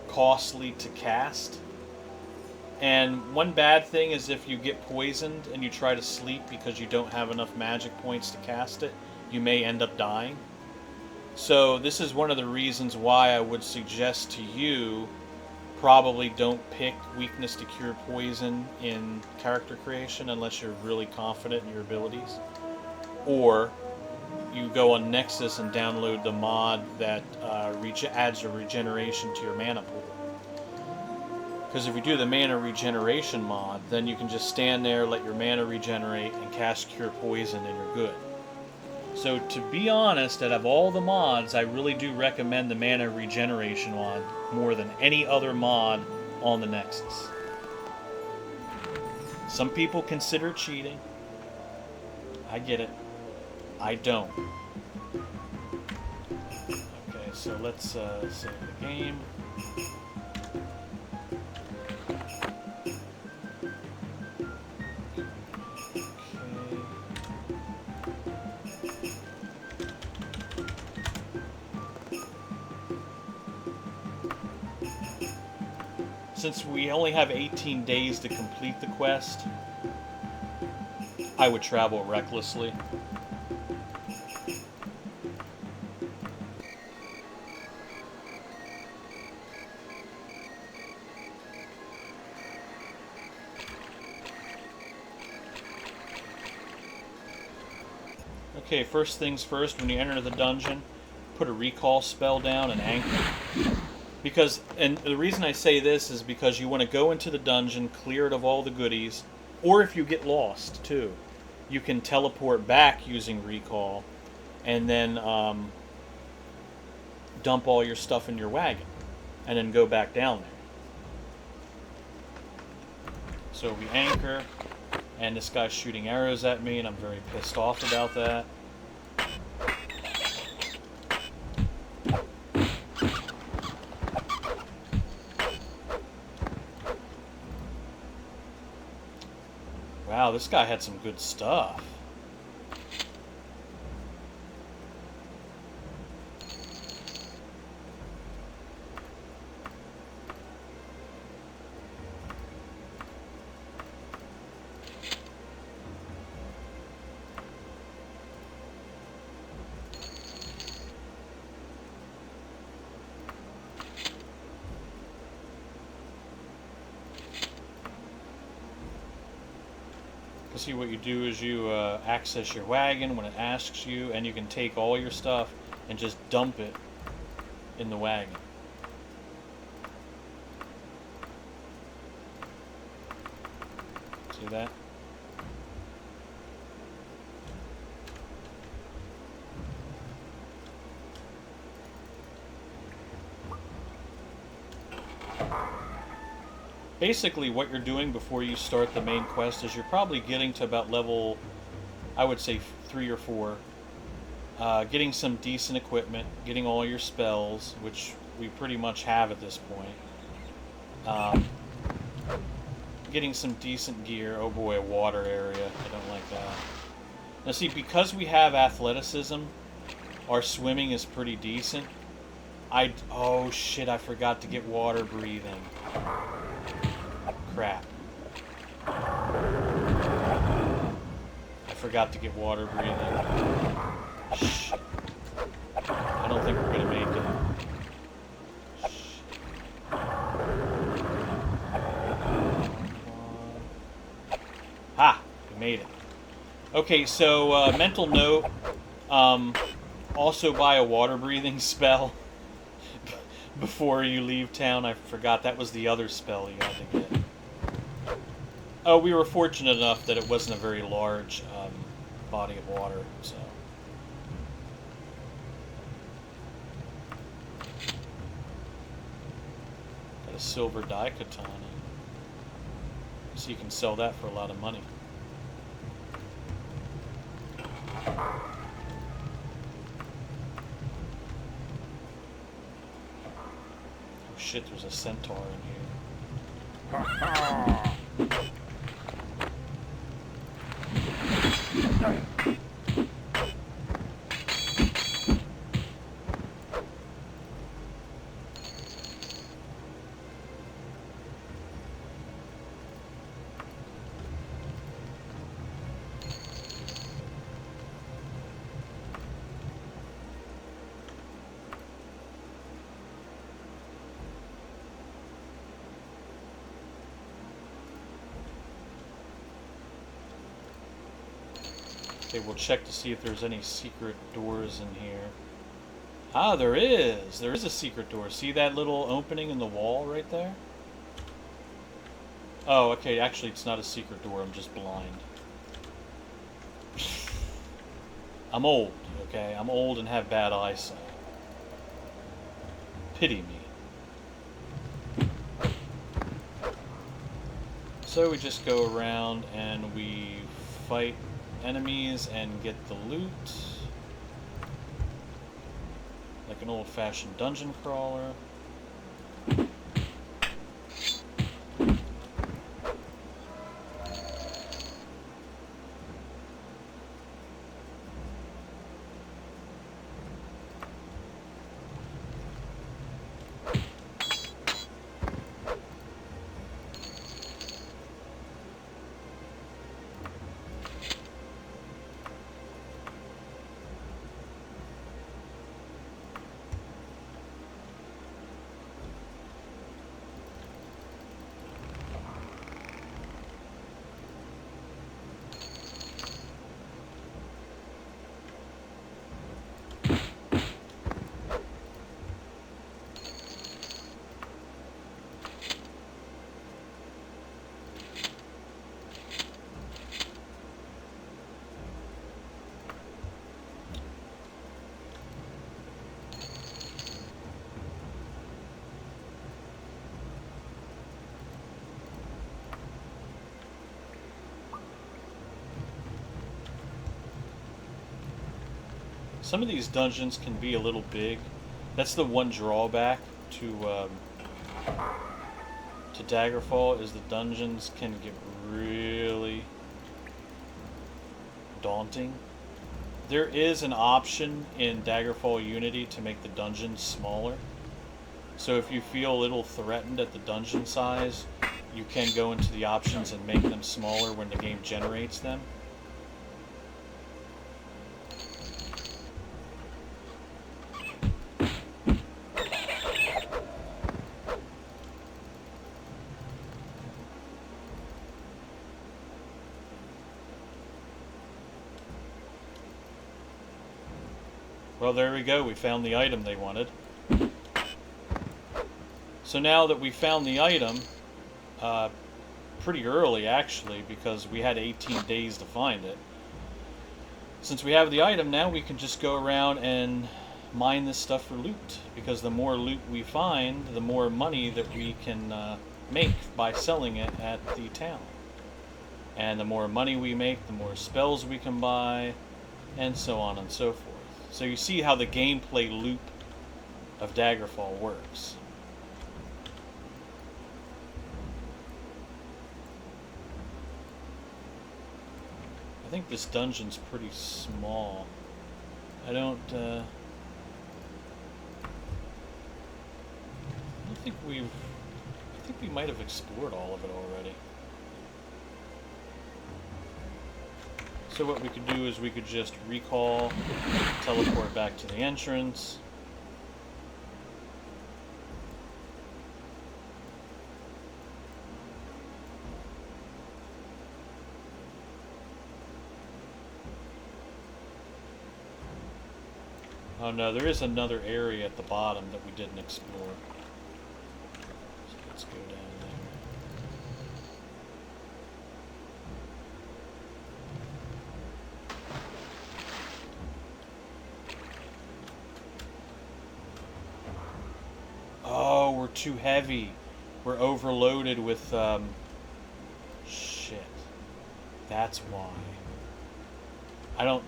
costly to cast. And one bad thing is if you get poisoned and you try to sleep because you don't have enough magic points to cast it, you may end up dying. So this is one of the reasons why I would suggest to you probably don't pick weakness to cure poison in character creation unless you're really confident in your abilities. Or you go on Nexus and download the mod that adds a regeneration to your mana pool. Because if you do the mana regeneration mod, then you can just stand there, let your mana regenerate, and cast Cure Poison, and you're good. So to be honest, out of all the mods, I really do recommend the mana regeneration mod more than any other mod on the Nexus. Some people consider cheating. I get it. I don't. Okay, so let's save the game. Since we only have 18 days to complete the quest, I would travel recklessly. Okay, first things first, when you enter the dungeon, put a recall spell down and anchor. Because, and the reason I say this is because you want to go into the dungeon, clear it of all the goodies, or if you get lost, too, you can teleport back using recall, and then dump all your stuff in your wagon, and then go back down there. So we anchor, and this guy's shooting arrows at me, and I'm very pissed off about that. Wow, this guy had some good stuff. See, what you do is you access your wagon when it asks you, and you can take all your stuff and just dump it in the wagon. See that? Basically, what you're doing before you start the main quest is you're probably getting to about level, I would say 3 or 4. Getting some decent equipment, getting all your spells, which we pretty much have at this point. Getting some decent gear. Oh boy, a water area. I don't like that. Now see, because we have athleticism, our swimming is pretty decent. Oh shit, I forgot to get water breathing. Crap. I forgot to get water breathing. Shit. I don't think we're gonna make it. Shit. Ha! We made it. Okay, so mental note. Also buy a water breathing spell before you leave town. I forgot that was the other spell you had to get. Oh, we were fortunate enough that it wasn't a very large body of water, so. Got a silver dye katana. So you can sell that for a lot of money. Oh shit, there's a centaur in here. Okay, we'll check to see if there's any secret doors in here. Ah, there is! There is a secret door. See that little opening in the wall right there? Oh, okay, actually it's not a secret door, I'm just blind. I'm old, okay? I'm old and have bad eyesight. Pity me. So we just go around and we fight enemies and get the loot. Like an old-fashioned dungeon crawler. Some of these dungeons can be a little big. That's the one drawback to Daggerfall, is the dungeons can get really daunting. There is an option in Daggerfall Unity to make the dungeons smaller. So if you feel a little threatened at the dungeon size, you can go into the options and make them smaller when the game generates them. Well, there we go. We found the item they wanted. So now that we found the item, pretty early actually, because we had 18 days to find it. Since we have the item, now we can just go around and mine this stuff for loot. Because the more loot we find, the more money that we can make by selling it at the town. And the more money we make, the more spells we can buy, and so on and so forth. So you see how the gameplay loop of Daggerfall works. I think this dungeon's pretty small. I don't think we've... I think we might have explored all of it already. So what we could do is we could just recall, teleport back to the entrance. Oh no, there is another area at the bottom that we didn't explore. So let's go down there. Oh, we're too heavy. We're overloaded with, shit. That's why.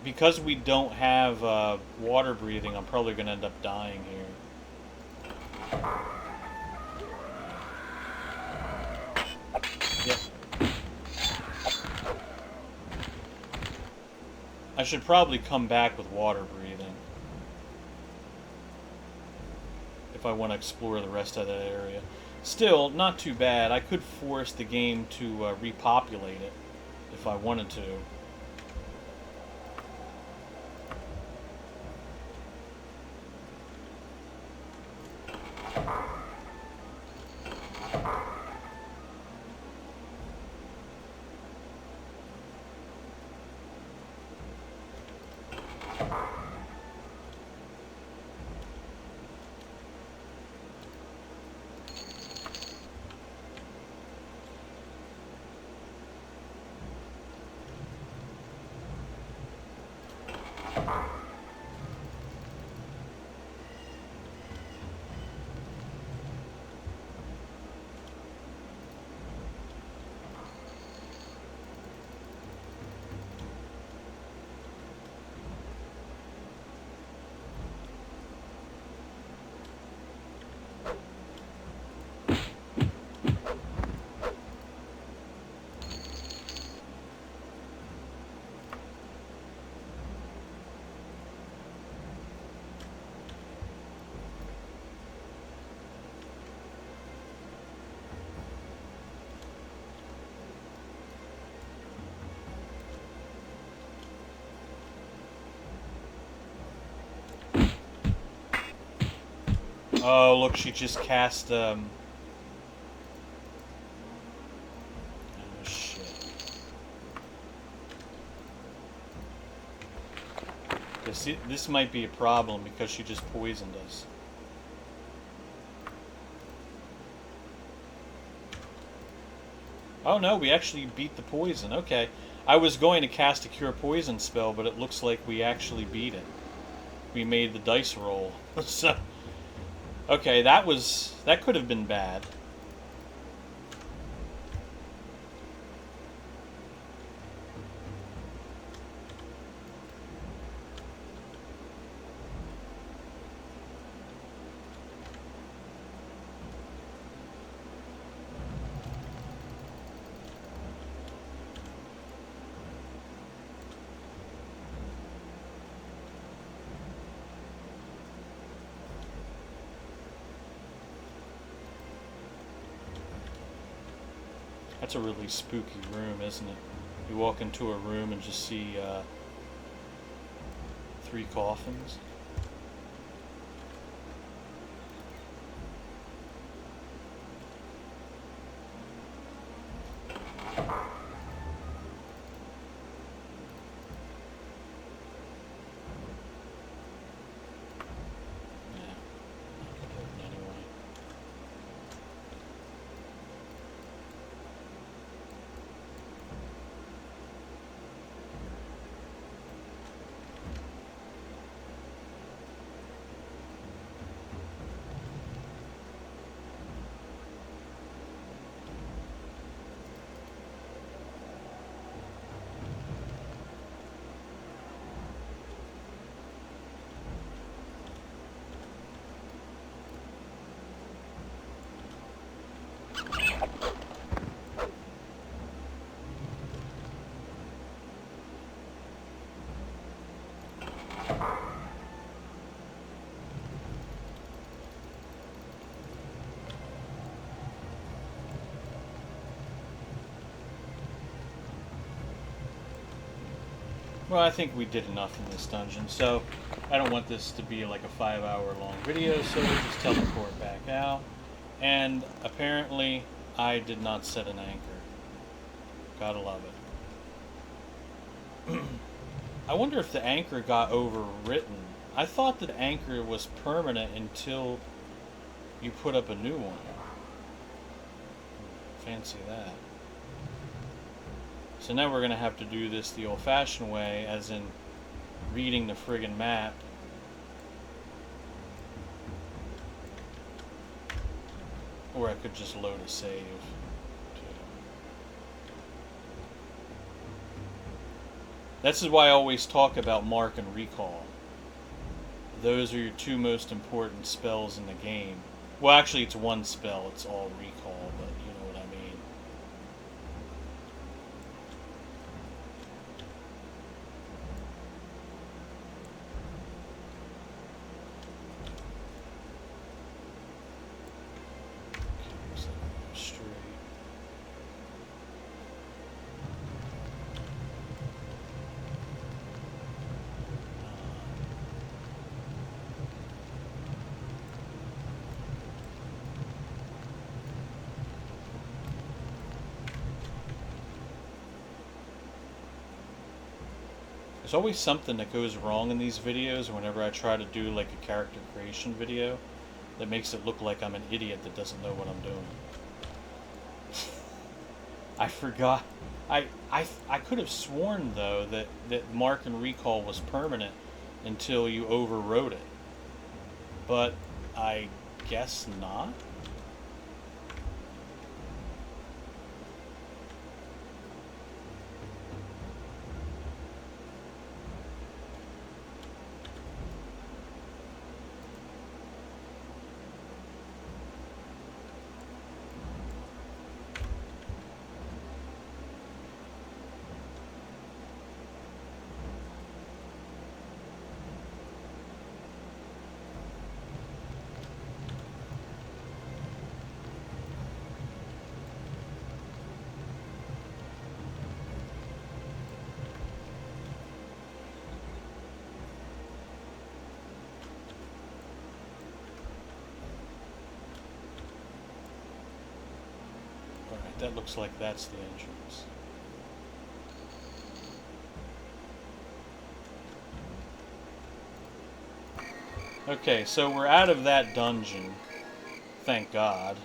Because we don't have water breathing, I'm probably going to end up dying here. Yep. I should probably come back with water breathing if I want to explore the rest of that area. Still, not too bad. I could force the game to repopulate it if I wanted to. Oh, look, she just cast, oh, shit. This might be a problem because she just poisoned us. Oh no, we actually beat the poison. Okay. I was going to cast a cure poison spell, but it looks like we actually beat it. We made the dice roll. So, okay, that could have been bad. That's a really spooky room, isn't it? You walk into a room and just see 3 coffins. Well, I think we did enough in this dungeon, so I don't want this to be like a 5-hour long video, so we'll just teleport back out. And apparently, I did not set an anchor. Gotta love it. I wonder if the anchor got overwritten. I thought that anchor was permanent until you put up a new one. Fancy that. So now we're going to have to do this the old-fashioned way, as in reading the friggin' map. Or I could just load a save. This is why I always talk about Mark and Recall. Those are your 2 most important spells in the game. Well, actually, it's 1 spell. It's all Recall, but you know what I mean. There's always something that goes wrong in these videos whenever I try to do like a character creation video that makes it look like I'm an idiot that doesn't know what I'm doing. I forgot. I could have sworn though that Mark and Recall was permanent until you overwrote it. But I guess not. Alright, that looks like that's the entrance. Okay, so we're out of that dungeon. Thank God.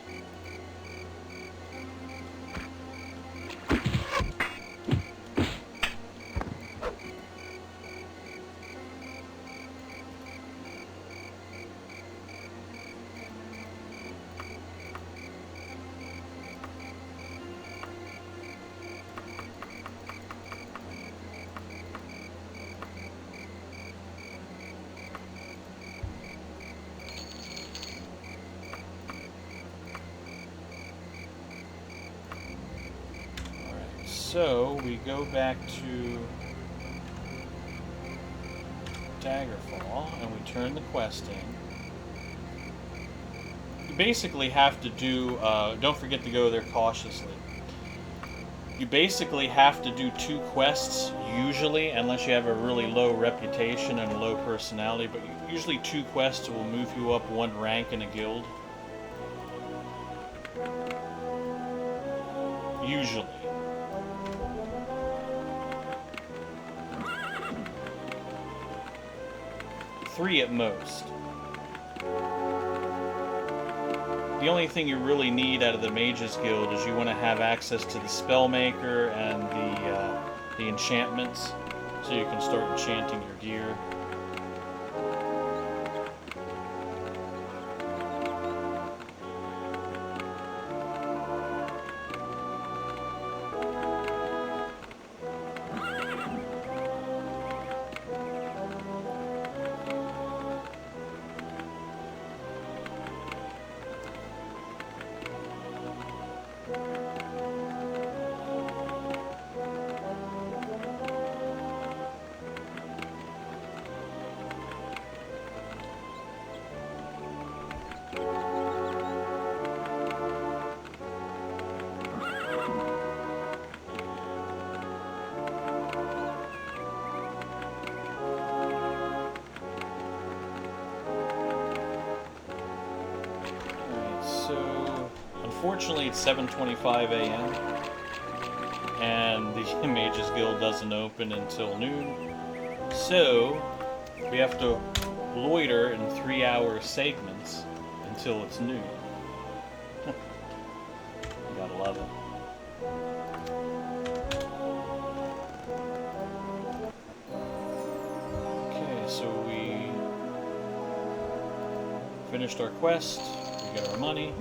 So, we go back to Daggerfall, and we turn the quest in. You basically have to do, don't forget to go there cautiously. You basically have to do 2 quests, usually, unless you have a really low reputation and a low personality, but usually 2 quests will move you up 1 rank in a guild. Usually. Three at most. The only thing you really need out of the Mages Guild is you want to have access to the Spellmaker and the enchantments, so you can start enchanting your gear. Unfortunately, it's 7:25 a.m. and the Mages Guild doesn't open until noon, so we have to loiter in 3-hour segments until it's noon. You gotta love it. Okay, so we finished our quest, we get our money.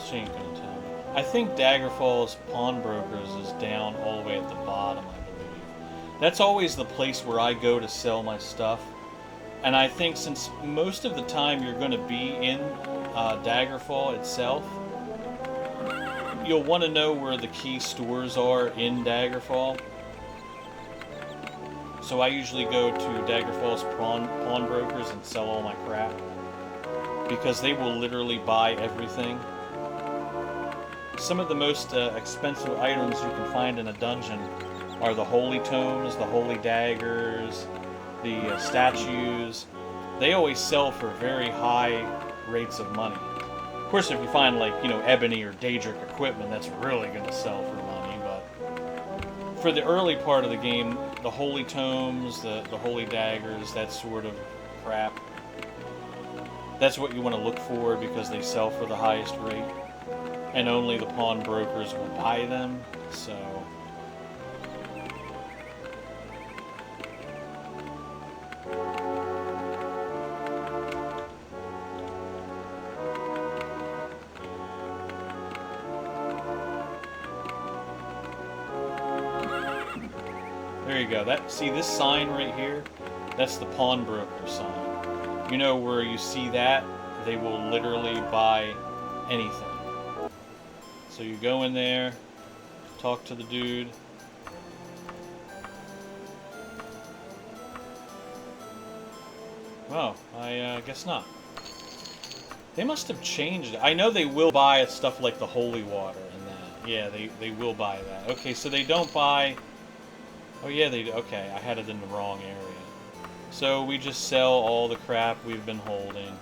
She ain't gonna tell me. I think Daggerfall's pawnbrokers is down all the way at the bottom, I believe. That's always the place where I go to sell my stuff. And I think since most of the time you're going to be in Daggerfall itself, you'll want to know where the key stores are in Daggerfall. So I usually go to Daggerfall's pawnbrokers and sell all my crap, because they will literally buy everything. Some of the most expensive items you can find in a dungeon are the holy tomes, the holy daggers, the statues. They always sell for very high rates of money. Of course, if you find, like, you know, ebony or Daedric equipment, that's really going to sell for money, but for the early part of the game, the holy tomes, the holy daggers, that sort of crap, that's what you want to look for because they sell for the highest rate. And only the pawnbrokers will buy them, so... There you go. See this sign right here? That's the pawnbroker sign. You know, where you see that, they will literally buy anything. So you go in there, talk to the dude. Well, I guess not. They must have changed it. I know they will buy stuff like the holy water and that. Yeah, they will buy that. Okay, so they don't buy... Oh yeah, they do. Okay, I had it in the wrong area. So we just sell all the crap we've been holding.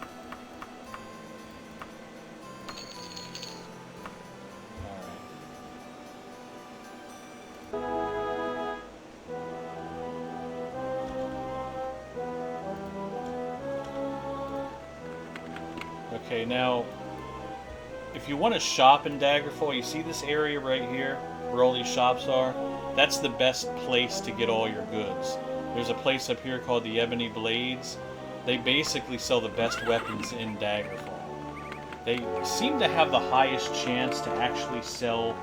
Okay, now, if you want to shop in Daggerfall, you see this area right here, where all these shops are? That's the best place to get all your goods. There's a place up here called the Ebony Blades. They basically sell the best weapons in Daggerfall. They seem to have the highest chance to actually sell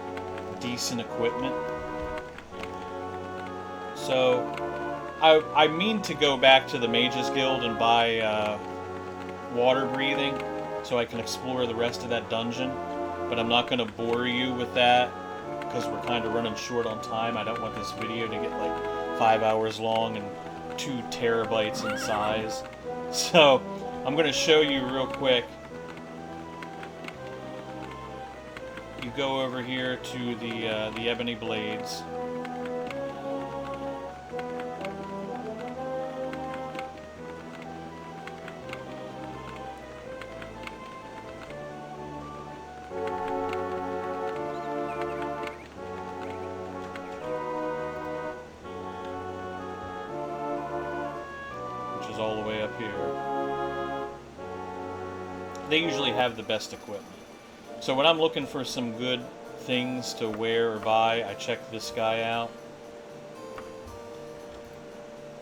decent equipment. So, I mean to go back to the Mages Guild and buy water breathing, so I can explore the rest of that dungeon, but I'm not going to bore you with that because we're kind of running short on time. I don't want this video to get like 5 hours long and 2 terabytes in size. So I'm going to show you real quick. You go over here to the Ebony Blades. All the way up here. They usually have the best equipment. So when I'm looking for some good things to wear or buy, I check this guy out.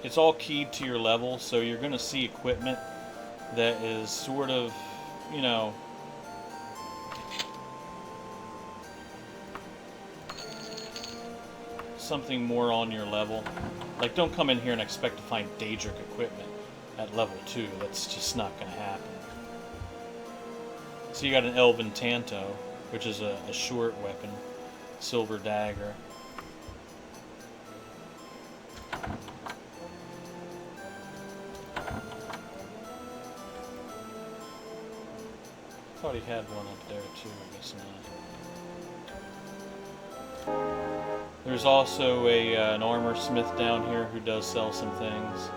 It's all keyed to your level, so you're going to see equipment that is sort of, you know, something more on your level. Like, don't come in here and expect to find Daedric equipment at level 2. That's just not going to happen. So you got an Elven Tanto, which is a short weapon, silver dagger. Thought he had one up there too, I guess not. There's also an armor smith down here who does sell some things.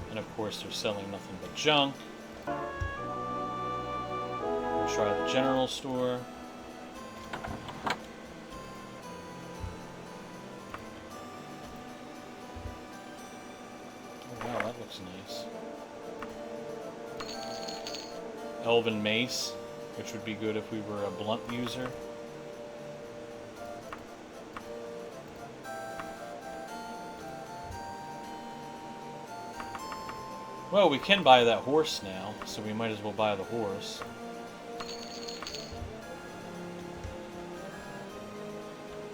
And of course they're selling nothing but junk. We'll try the general store. Oh wow, that looks nice. Elven mace, which would be good if we were a blunt user. Well, we can buy that horse now, so we might as well buy the horse.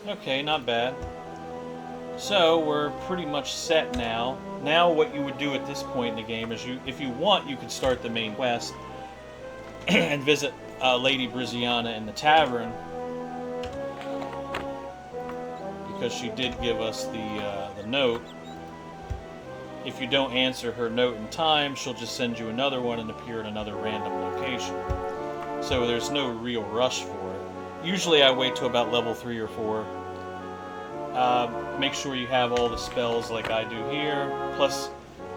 Okay, not bad. So, we're pretty much set now. Now what you would do at this point in the game is, if you want, you could start the main quest and visit Lady Briziana in the tavern, because she did give us the note. If you don't answer her note in time, she'll just send you another one and appear in another random location. So there's no real rush for it. Usually I wait till about level 3 or 4. Make sure you have all the spells like I do here. Plus,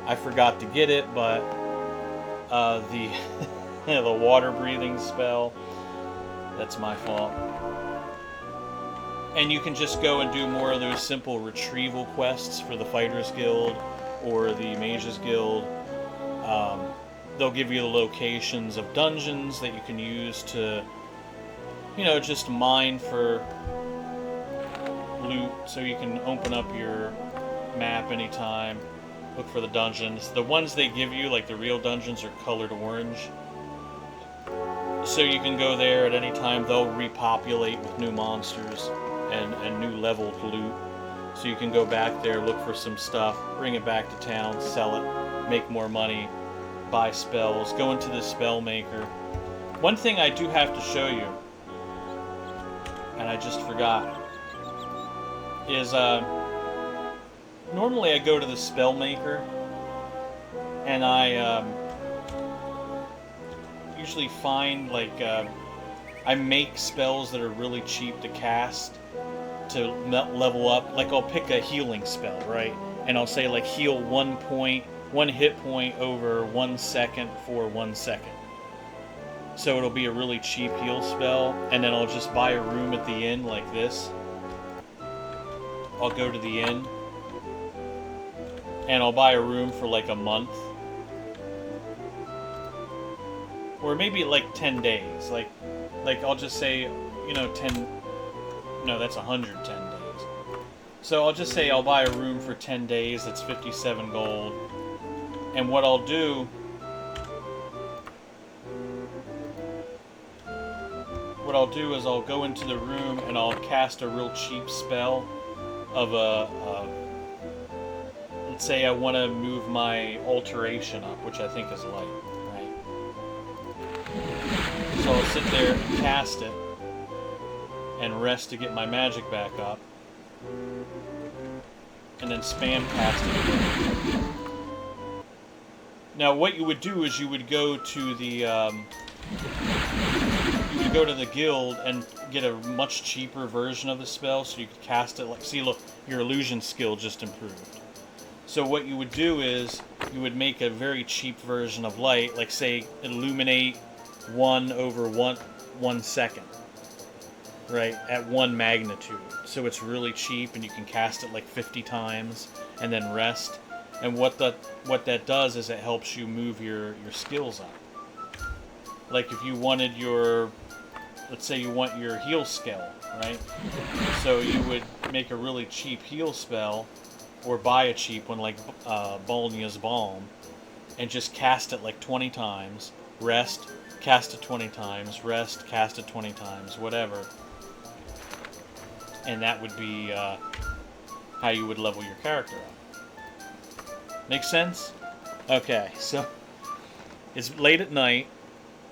I forgot to get it, but the the water breathing spell, that's my fault. And you can just go and do more of those simple retrieval quests for the Fighters Guild or the Mages Guild. They'll give you the locations of dungeons that you can use to, you know, just mine for loot, so you can open up your map anytime, look for the dungeons. The ones they give you, like the real dungeons, are colored orange. So you can go there at any time. They'll repopulate with new monsters and new leveled loot. So you can go back there, look for some stuff, bring it back to town, sell it, make more money, buy spells, go into the spell maker. One thing I do have to show you, and I just forgot, is normally I go to the spell maker and I usually find like I make spells that are really cheap to cast to level up. Like I'll pick a healing spell, right? And I'll say like heal 1 hit point over 1 second for 1 second. So it'll be a really cheap heal spell, and then I'll just buy a room at the inn like this. I'll go to the inn and I'll buy a room for like a month. Or maybe like 10 days. Like I'll just say, you know, 10, no, that's 110 days. So I'll just say I'll buy a room for 10 days, that's 57 gold. And what I'll do, is I'll go into the room and I'll cast a real cheap spell of let's say I want to move my alteration up, which I think is light, right? So I'll sit there and cast it and rest to get my magic back up, and then spam cast it again. Now what you would do is you would go to the guild and get a much cheaper version of the spell, so you could cast it like, see, look, your illusion skill just improved. So what you would do is you would make a very cheap version of light, like say illuminate 1 over 1 second, right, at 1 magnitude. So it's really cheap and you can cast it like 50 times and then rest. And what that does is it helps you move your skills up. Like if you wanted your, let's say you want your heal skill, right? So you would make a really cheap heal spell, or buy a cheap one like Bolnia's Balm, and just cast it like 20 times, rest, cast it 20 times, rest, cast it 20 times, whatever. And that would be how you would level your character up. Make sense? Okay, so it's late at night,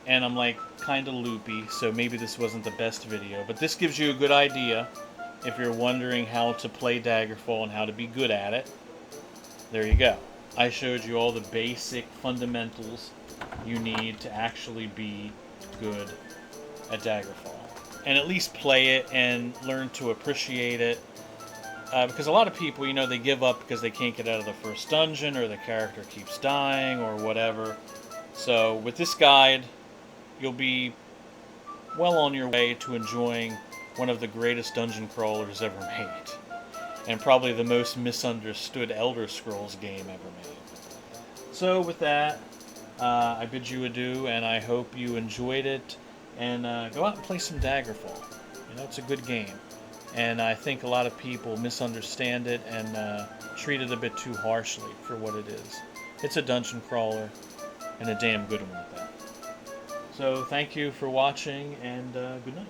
and I'm like kind of loopy, so maybe this wasn't the best video, but this gives you a good idea if you're wondering how to play Daggerfall and how to be good at it. There you go. I showed you all the basic fundamentals you need to actually be good at Daggerfall, and at least play it and learn to appreciate it. Because a lot of people, you know, they give up because they can't get out of the first dungeon, or the character keeps dying, or whatever. So with this guide, you'll be well on your way to enjoying one of the greatest dungeon crawlers ever made, and probably the most misunderstood Elder Scrolls game ever made. So with that, I bid you adieu, and I hope you enjoyed it, and go out and play some Daggerfall. You know, it's a good game. And I think a lot of people misunderstand it and treat it a bit too harshly for what it is. It's a dungeon crawler, and a damn good one at that. So thank you for watching, and good night.